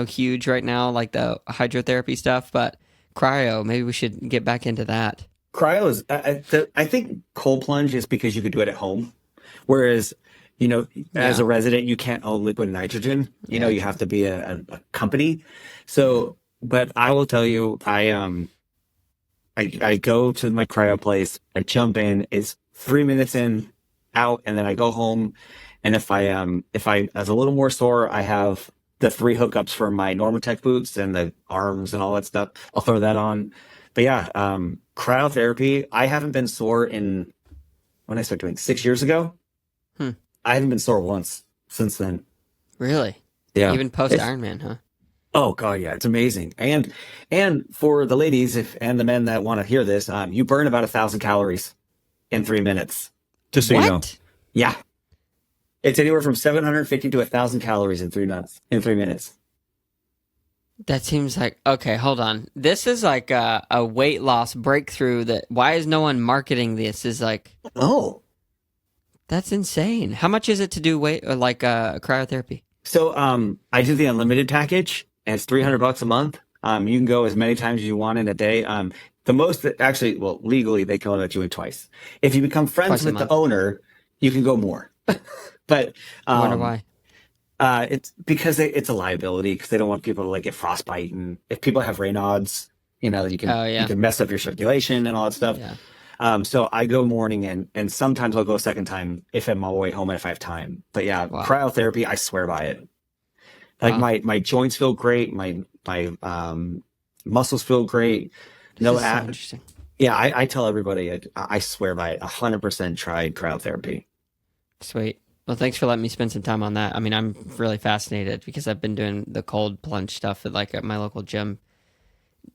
huge right now, like the hydrotherapy stuff, but cryo, maybe we should get back into that. Cryo is, I think cold plunge is because you could do it at home, whereas, as Yeah. a resident, you can't own liquid nitrogen. Yeah, You have to be a company. So, but I will tell you, I go to my cryo place, I jump in, it's 3 minutes in, out, and then I go home. And if I as a little more sore, I have the three hookups for my Normatec boots and the arms and all that stuff. I'll throw that on. But yeah, cryotherapy, I haven't been sore in when I started doing 6 years ago. Hmm. I haven't been sore once since then. Really? Yeah. Even post It's- Ironman, huh? Oh God, yeah, it's amazing. And for the ladies and the men that want to hear this, you burn about 1,000 calories in 3 minutes. Just so you know. What? Yeah. It's anywhere from 750 to 1,000 calories in 3 minutes. In 3 minutes. That seems like, okay, hold on. This is like a weight loss breakthrough why is no one marketing this? Is like, Oh. that's insane. How much is it to do cryotherapy? So I do the unlimited package, and it's $300 a month. You can go as many times as you want in a day. The most actually, well, legally they can only let you in twice. If you become friends Twice a with the month. owner, you can go more. But I wonder why. It's because it's a liability because they don't want people to like get frostbite, and if people have Raynaud's, Oh you yeah, can mess up your circulation and all that stuff. yeah. So I go morning and sometimes I'll go a second time if I'm on my way home and if I have time. But yeah, Wow, cryotherapy, I swear by it. Like wow. my joints feel great, my muscles feel great. This No, is so interesting. yeah, I tell everybody I swear by it. 100% tried cryotherapy. Sweet. Well, thanks for letting me spend some time on that. I mean, I'm really fascinated because I've been doing the cold plunge stuff at my local gym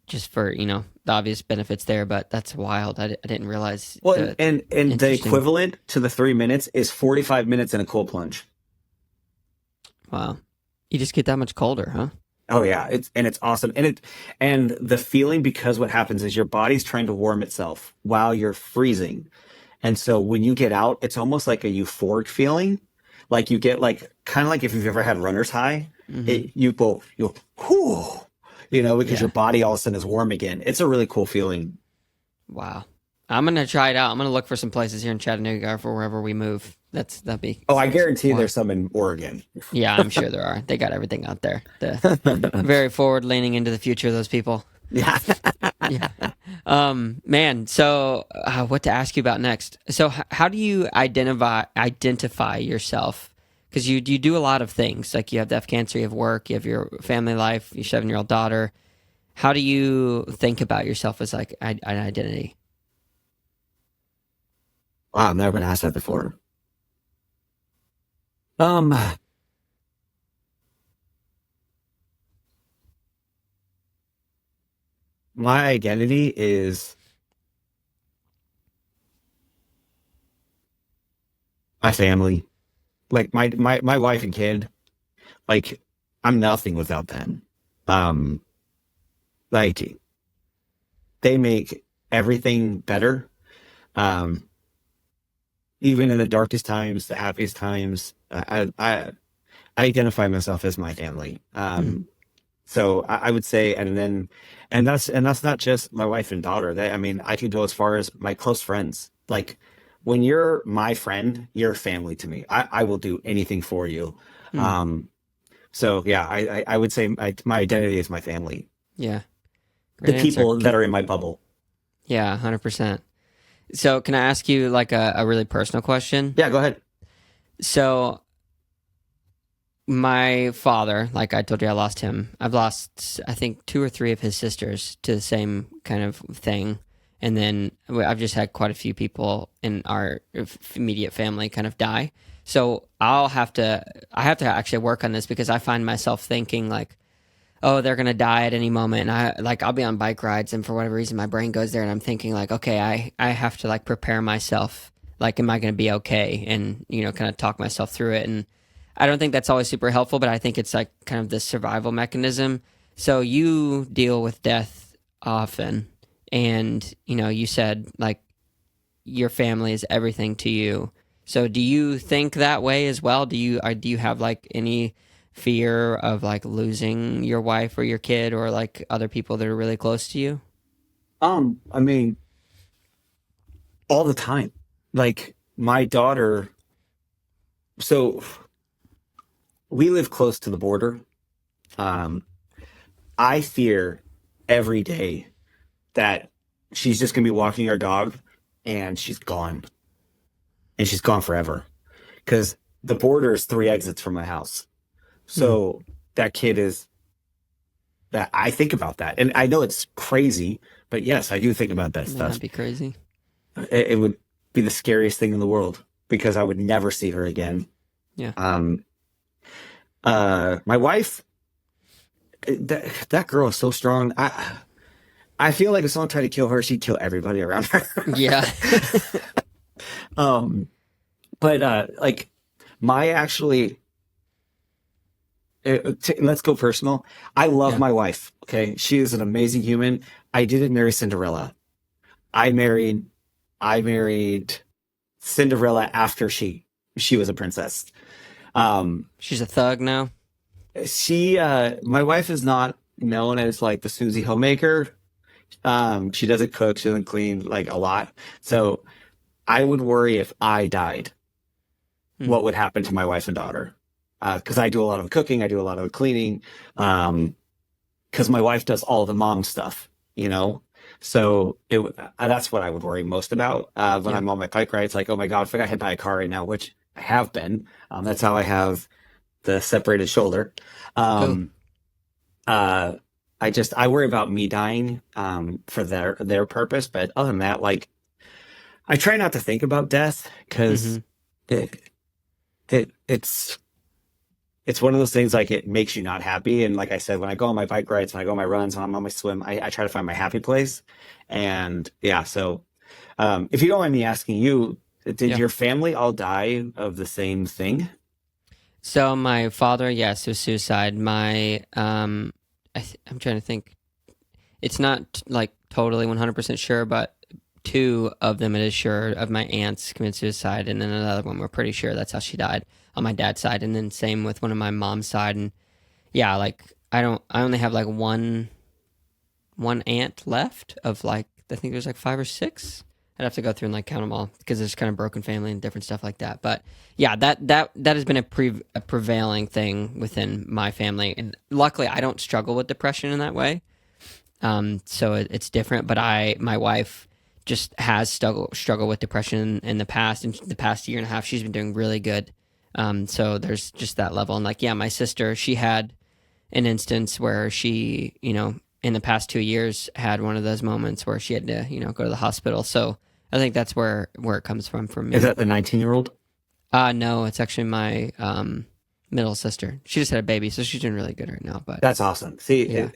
just for, the obvious benefits there, but that's wild. I didn't realize Well, the and the interesting. equivalent to the 3 minutes is 45 minutes in a cold plunge. Wow. You just get that much colder, huh? Oh yeah, it's awesome. And the feeling, because what happens is your body's trying to warm itself while you're freezing. And so when you get out, it's almost like a euphoric feeling. Like you get like kind of like if you've ever had runner's high, Hmm. you'll whoo, because your Yeah. body all of a sudden is warm again. It's a really cool feeling. Wow. I'm gonna try it out. I'm gonna look for some places here in Chattanooga or for wherever we move. That'd be Oh, I guarantee wild. there's some in Oregon. Yeah, I'm sure there are. They got everything out there. The very forward leaning into the future, those people. Yeah. Yeah. Man, so what to ask you about next? So how do you identify yourself? Because you do a lot of things. Like you have the F Cancer, you have work, you have your family life, your 7-year-old daughter. How do you think about yourself as like an identity? Wow, I've never been asked that before. Um, my identity is my family, like my wife and kid. Like I'm nothing without them. Um, like they make everything better. Um, even in the darkest times, the happiest times, I identify myself as my family. Hmm. So I would say, and that's not just my wife and daughter. I mean, I can go as far as my close friends. Like when you're my friend, you're family to me. I will do anything for you. Hmm. Um, so yeah, I would say my identity is my family, Yeah. the Great answer. people that are in my bubble. Yeah, 100%. So can I ask you like a really personal question? Yeah, go ahead. So my father, like I told you, I lost him. I've lost, I think, two or three of his sisters to the same kind of thing. And then I've just had quite a few people in our immediate family kind of die. So I have to actually work on this because I find myself thinking like, oh, they're gonna die at any moment. And I'll be on bike rides, and for whatever reason, my brain goes there, and I'm thinking like, okay, I have to like prepare myself. Like, am I gonna be okay? And kind of talk myself through it. And I don't think that's always super helpful, but I think it's like kind of the survival mechanism. So you deal with death often, and you said like your family is everything to you. So do you think that way as well? Do you have like any fear of like losing your wife or your kid or like other people that are really close to you? I mean, all the time. Like my daughter. So we live close to the border. Um, I fear every day that she's just gonna be walking our dog and she's gone forever because the border is 3 exits from my house. Hmm. So that kid is that I think about that, and I know it's crazy, but yes, I do think about that Yeah, that'd stuff. be crazy. It would be the scariest thing in the world because I would never see her again. Yeah. Um, my wife, that girl is so strong. I feel like if someone tried to kill her, she'd kill everybody around her. Yeah. um, but like my actually, let's go personal. I love Yeah. my wife. Okay, she is an amazing human. I didn't marry Cinderella. I married, I married Cinderella after she was a princess. Um, She's a thug now. my wife is not known as like the Susie homemaker. She doesn't cook, she doesn't clean like a lot. So I would worry if I died, Hmm. what would happen to my wife and daughter? because I do a lot of the cooking, I do a lot of the cleaning, because my wife does all the mom stuff, you know. So that's what I would worry most about when Yeah. I'm on my bike ride. It's like, oh my God, if I got hit by a car right now, which I have been. That's how I have the separated shoulder. Oh. Um, uh, I worry about me dying for their purpose, but other than that, like I try not to think about death Mm-hmm. because it, it's one of those things like it makes you not happy. And like I said, when I go on my bike rides, when I go on my runs, when I'm on my swim, I try to find my happy place. And yeah, so if you don't mind me asking you, did Yeah. your family all die of the same thing? So my father, yes, was suicide. I'm trying to think. It's not like totally 100% sure, but two of them it is sure of my aunts committed suicide, and then another one we're pretty sure that's how she died on my dad's side, and then same with one of my mom's side. And yeah, like I only have like one aunt left of like I think there's like five or six. I'd have to go through and like count them all because there's kind of broken family and different stuff like that. But yeah, that has been a prevailing thing within my family, and luckily I don't struggle with depression in that way. So it's different. But my wife just has struggled with depression in the past. In the past year and a half, she's been doing really good. So there's just that level. And like, yeah, my sister, she had an instance where she, in the past 2 years had one of those moments where she had to, go to the hospital. So I think that's where it comes from for Is me. that the 19-year-old? No, it's actually my middle sister. She just had a baby, so she's doing really good right now. But That's awesome. See, yeah,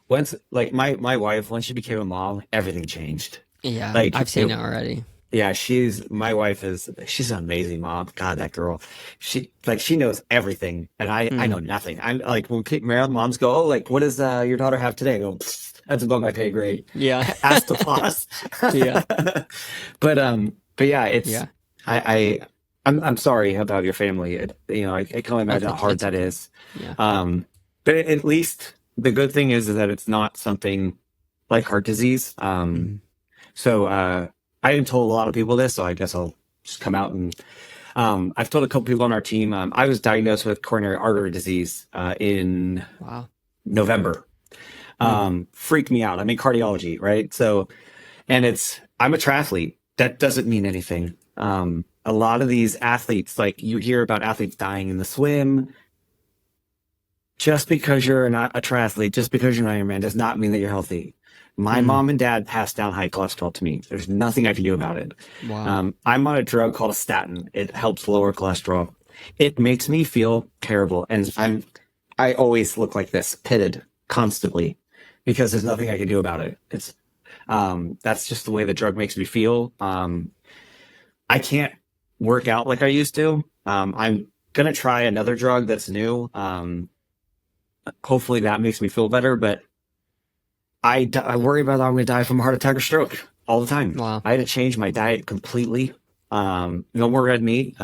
once like my wife, once she became a mom, everything changed. yeah, Like I've seen it already. yeah, she's an amazing mom. God, that girl, she knows everything, and I Mm, know nothing. I'm like when Maryland moms go, oh, like what does your daughter have today? I go, "Pfft, that's above my pay grade. yeah, Ask the boss. yeah, But yeah, yeah. I'm sorry about your family. I can only Oh, imagine how thank you. hard It's that okay. is. Yeah, But at least the good thing is that it's not something like heart disease. hmm So I haven't told a lot of people this, so I guess I'll just come out and I've told a couple people on our team. I was diagnosed with coronary artery disease in wow. November. Mm, Freaked me out. I'm in cardiology, right? So, and I'm a triathlete. That doesn't mean anything. A lot of these athletes, like you hear about athletes dying in the swim, just because you're not a triathlete, just because you're an Ironman does not mean that you're healthy. My mm, mom and dad passed down high cholesterol to me. There's nothing I can do about it. wow. I'm on a drug called a statin. It helps lower cholesterol. It makes me feel terrible. And I always look like this, pitted constantly because there's nothing I can do about it. That's just the way the drug makes me feel. I can't work out like I used to. I'm going to try another drug that's new. Hopefully that makes me feel better, but I worry about I'm going to die from a heart attack or stroke all the time. Wow. I had to change my diet completely. No more red meat,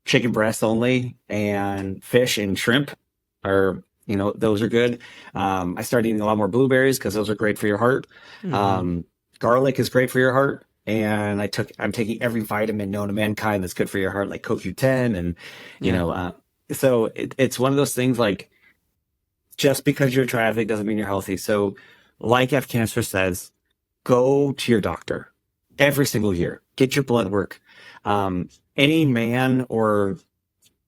chicken breast only, and fish and shrimp are, those are good. I started eating a lot more blueberries because those are great for your heart. Hmm. Um, Garlic is great for your heart. And I'm taking every vitamin known to mankind that's good for your heart, like CoQ10. And, you Yeah. know, uh, so it's one of those things like, just because you're a triathlete doesn't mean you're healthy. So, like F Cancer says, go to your doctor every single year. Get your blood work. Any man or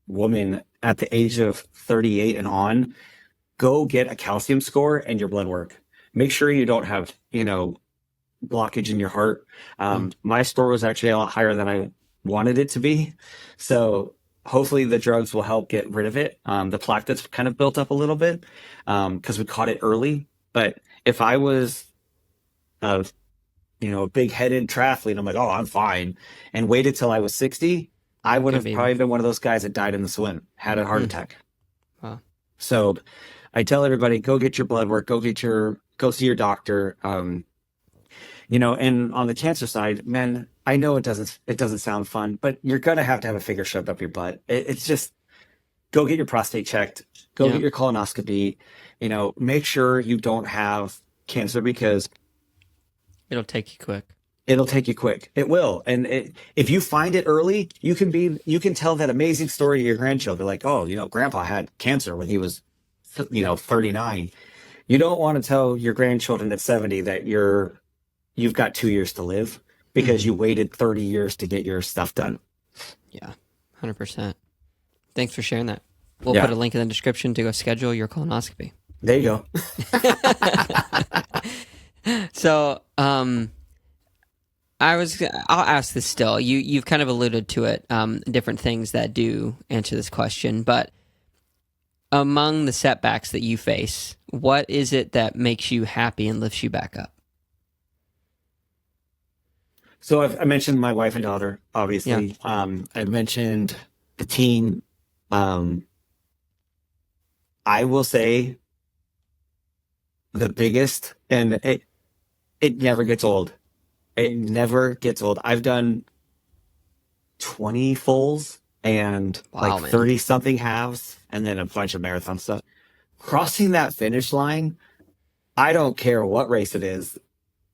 woman at the age of 38 and on, go get a calcium score and your blood work. Make sure you don't have, blockage in your heart. Mm, My score was actually a lot higher than I wanted it to be. So hopefully the drugs will help get rid of it. The plaque that's kind of built up a little bit because we caught it early. But if I was a, a big headed triathlete, I'm like, oh, I'm fine. And waited till I was 60, I would could have be. probably been one of those guys that died in the swim, had a heart Mm, attack. wow. So I tell everybody, go get your blood work, go see your doctor. And on the cancer side, man, I know it doesn't sound fun, but you're gonna have a figure shoved up your butt. It's just go get your prostate checked, go get Yeah. your colonoscopy, make sure you don't have cancer because It'll take you quick. It'll take you quick. It will. And if you find it early, you can tell that amazing story to your grandchildren. Like, oh, grandpa had cancer when he was, 39. You don't want to tell your grandchildren at 70 that you've got 2 years to live because you waited 30 years to get your stuff done. Yeah, 100%. Thanks for sharing that. We'll put a link in the description to go schedule your colonoscopy. There you go. So, I'll ask this still. You've kind of alluded to it, different things that do answer this question, but among the setbacks that you face, what is it that makes you happy and lifts you back up? So I mentioned my wife and daughter, obviously. Yeah. I mentioned the team. I will say the biggest, and it never gets old. It never gets old. I've done 20 fulls and 30 something halves and then a bunch of marathon stuff. Crossing that finish line, I don't care what race it is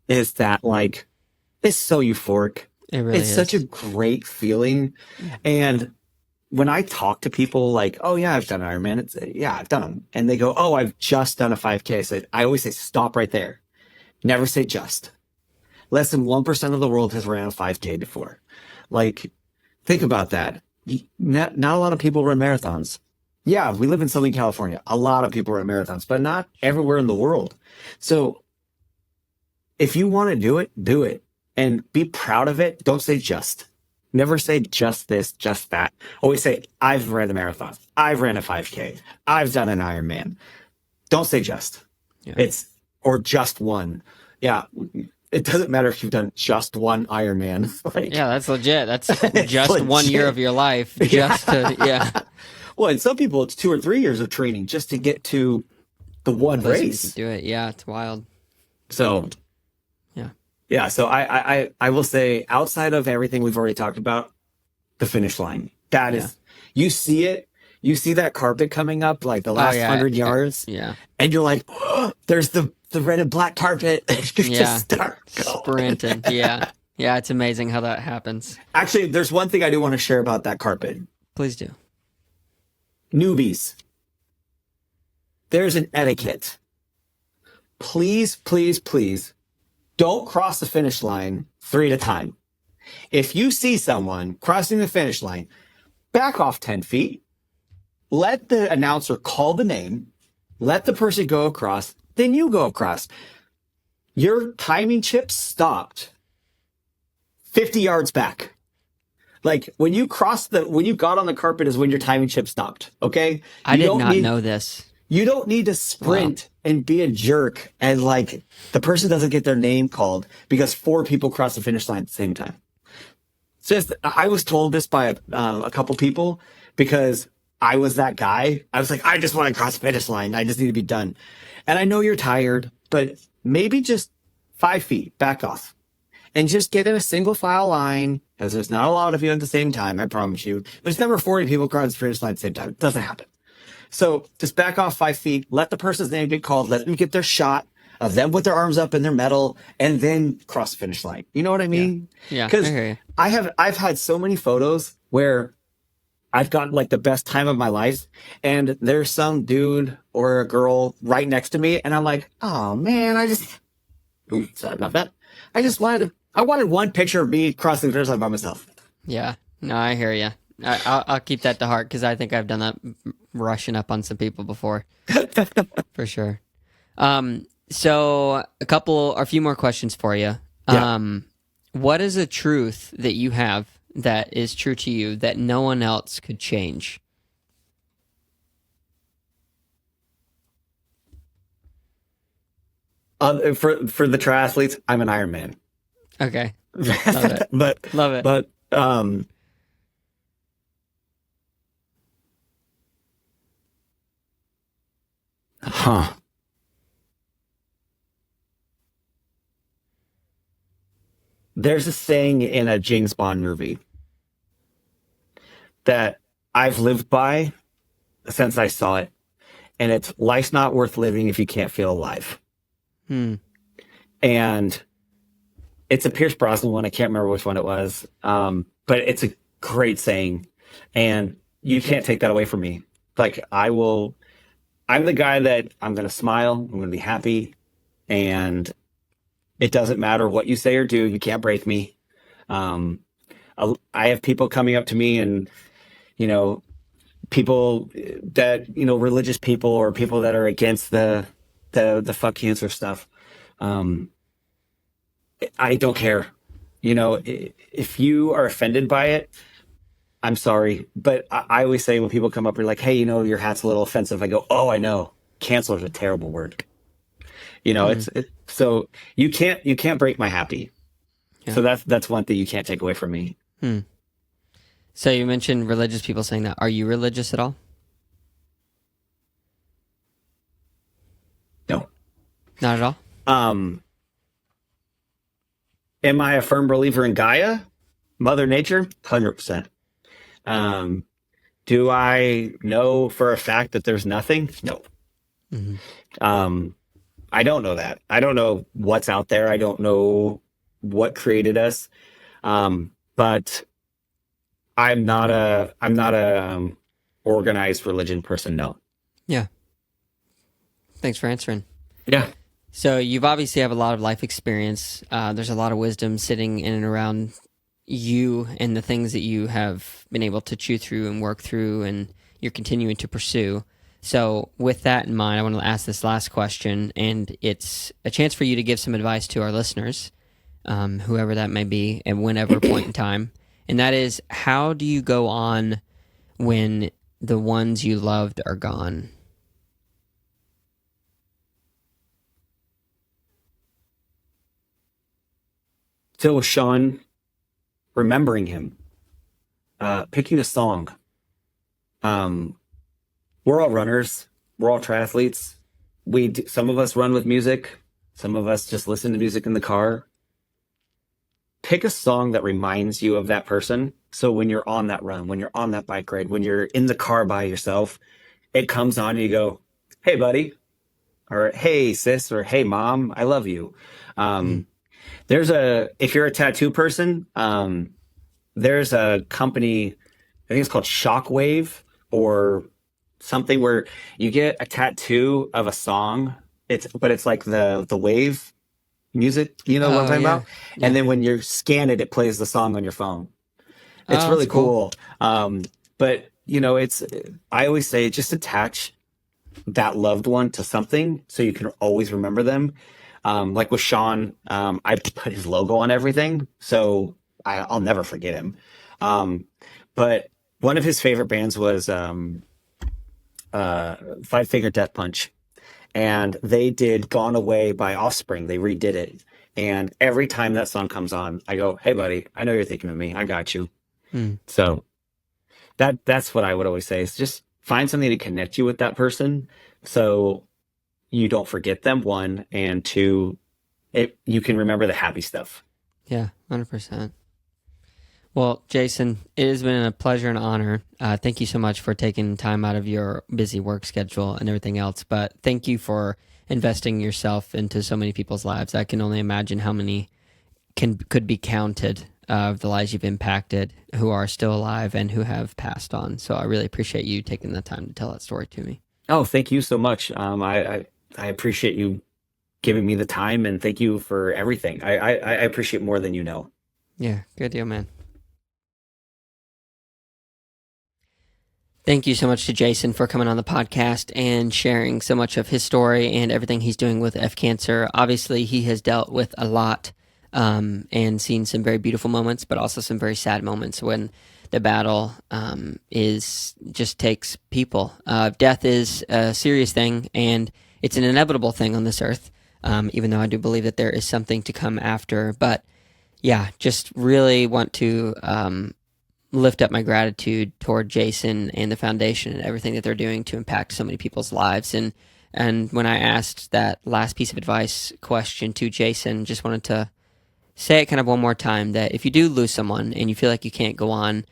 that it's so euphoric. It really is. It's such a great feeling. And when I talk to people like, oh yeah, I've done an Ironman. Yeah, I've done them. And they go, oh, I've just done a 5K. I always say, stop right there. Never say just. Less than 1% of the world has ran a 5K before. Think about that. Not a lot of people run marathons. Yeah, we live in Southern California. A lot of people run marathons, but not everywhere in the world. So if you want to do it and be proud of it. Don't say just. Never say just this, just that. Always say, I've ran a marathon. I've ran a 5K. I've done an Ironman. Don't say just. Yeah. Or just one. Yeah. It doesn't matter if you've done just one Ironman. Yeah, that's legit. That's just legit. 1 year of your life. Well, and some people, it's 2 or 3 years of training just to get to the one race. Do it. Yeah, it's wild. So, yeah. So I will say, outside of everything we've already talked about, the finish line. That is, you see it. You see that carpet coming up, the last 100 yards. Yeah. And you're like, oh, there's the red and black carpet. Just start sprinting. Yeah. Yeah, it's amazing how that happens. Actually, there's one thing I do want to share about that carpet. Please do. Newbies. There's an etiquette. Please, please, please don't cross the finish line 3 at a time. If you see someone crossing the finish line, back off 10 feet. Let the announcer call the name. Let the person go across. Then you go across. Your timing chip stopped 50 yards back. When you got on the carpet is when your timing chip stopped. Okay. I did not know this. You don't need to sprint and be a jerk and the person doesn't get their name called because 4 people cross the finish line at the same time. I was told this by a couple people because I was that guy. I was like, I just want to cross the finish line. I just need to be done. And I know you're tired, but maybe just 5 feet back off and just get in a single file line because there's not a lot of you at the same time. I promise you. There's never 40 people crossing the finish line at the same time. It doesn't happen. So just back off 5 feet, let the person's name get called, let them get their shot of them with their arms up in their medal, and then cross the finish line. You know what I mean? Yeah. Because I've had so many photos where I've gotten the best time of my life, and there's some dude or a girl right next to me, and I'm like, oh man, sorry about that. I wanted one picture of me crossing the finish line by myself. Yeah. No, I hear you. I'll keep that to heart because I think I've done that rushing up on some people before. For sure. So a few more questions for you. Yeah. What is a truth that you have that is true to you that no one else could change? For the triathletes, I'm an Ironman. Okay. Love it. Love it. But there's a saying in a James Bond movie that I've lived by since I saw it, and it's life's not worth living if you can't feel alive. And It's a Pierce Brosnan one. I can't remember which one it was. But it's a great saying, and you can't take that away from me. Like I'm the guy that I'm going to smile. I'm going to be happy, and it doesn't matter what you say or do. You can't break me. Um, I have people coming up to me, and you know, people that religious people or people that are against the fuck cancer stuff. Um, I don't care. If you are offended by it, I'm sorry. But I always say when people come up and like, hey, your hat's a little offensive, I go, oh, I know. Cancel is a terrible word. So you can't break my happy. Yeah. So that's one thing you can't take away from me. So you mentioned religious people saying that. Are you religious at all? No. Not at all? Am I a firm believer in Gaia, Mother Nature? 100%. Do I know for a fact that there's nothing? No. I don't know that. I don't know what's out there. I don't know what created us. But I'm not a organized religion person. No. Yeah. Thanks for answering. Yeah. So you've obviously have a lot of life experience. There's a lot of wisdom sitting in and around you and the things that you have been able to chew through and work through and you're continuing to pursue. So with that in mind, I want to ask this last question, and it's a chance for you to give some advice to our listeners, whoever that may be, at whenever point in time. And that is, how do you go on when the ones you loved are gone? So with Sean, remembering him, picking a song. We're all runners. We're all triathletes. Some of us run with music. Some of us just listen to music in the car. Pick a song that reminds you of that person. So when you're on that run, when you're on that bike ride, when you're in the car by yourself, it comes on and you go, hey, buddy, or hey, sis, or hey, mom, I love you. If you're a tattoo person, there's a company, I think it's called Shockwave or something, where you get a tattoo of a song. But it's like the wave music, what I'm talking about? Yeah. And then when you scan it, it plays the song on your phone. It's really that's cool. But I always say just attach that loved one to something so you can always remember them. Like with Sean, I put his logo on everything, so I'll never forget him. But one of his favorite bands was Five Finger Death Punch, and they did "Gone Away" by Offspring. They redid it, and every time that song comes on, I go, "Hey, buddy, I know you're thinking of me. I got you." So that's what I would always say, is just find something to connect you with that person, so you don't forget them, one, and two, you can remember the happy stuff. Yeah, 100%. Well, Jayson, it has been a pleasure and honor. Thank you so much for taking time out of your busy work schedule and everything else. But thank you for investing yourself into so many people's lives. I can only imagine how many could be counted of the lives you've impacted, who are still alive and who have passed on. So I really appreciate you taking the time to tell that story to me. Oh, thank you so much. I appreciate you giving me the time, and thank you for everything. I appreciate more than you know. Yeah, good deal, man. Thank you so much to Jayson for coming on the podcast and sharing so much of his story and everything he's doing with F Cancer. Obviously, he has dealt with a lot and seen some very beautiful moments, but also some very sad moments when the battle just takes people. Death is a serious thing, and it's an inevitable thing on this earth, even though I do believe that there is something to come after. But yeah, just really want to lift up my gratitude toward Jayson and the foundation and everything that they're doing to impact so many people's lives. And when I asked that last piece of advice question to Jayson, just wanted to say it kind of one more time, that if you do lose someone and you feel like you can't go on,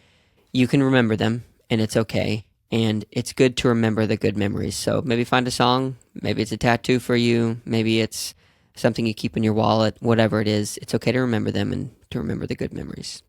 you can remember them, and it's okay. And it's good to remember the good memories. So maybe find a song, maybe it's a tattoo for you, maybe it's something you keep in your wallet, whatever it is, it's okay to remember them and to remember the good memories.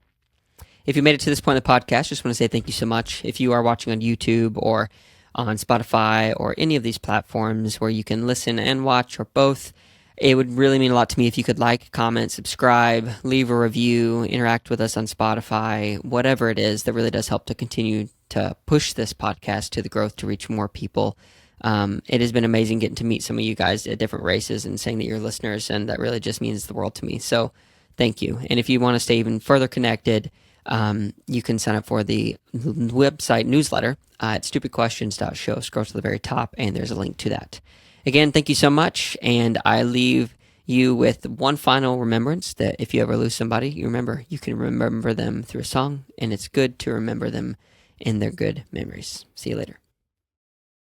If you made it to this point in the podcast, just want to say thank you so much. If you are watching on YouTube or on Spotify or any of these platforms where you can listen and watch or both, it would really mean a lot to me if you could like, comment, subscribe, leave a review, interact with us on Spotify, whatever it is that really does help to continue to push this podcast to the growth to reach more people. It has been amazing getting to meet some of you guys at different races and saying that you're listeners, and that really just means the world to me. So thank you. And if you want to stay even further connected, you can sign up for the website newsletter at stupidquestions.show. Scroll to the very top, and there's a link to that. Again, thank you so much, and I leave you with one final remembrance that if you ever lose somebody, you can remember them through a song, and it's good to remember them in their good memories. See you later.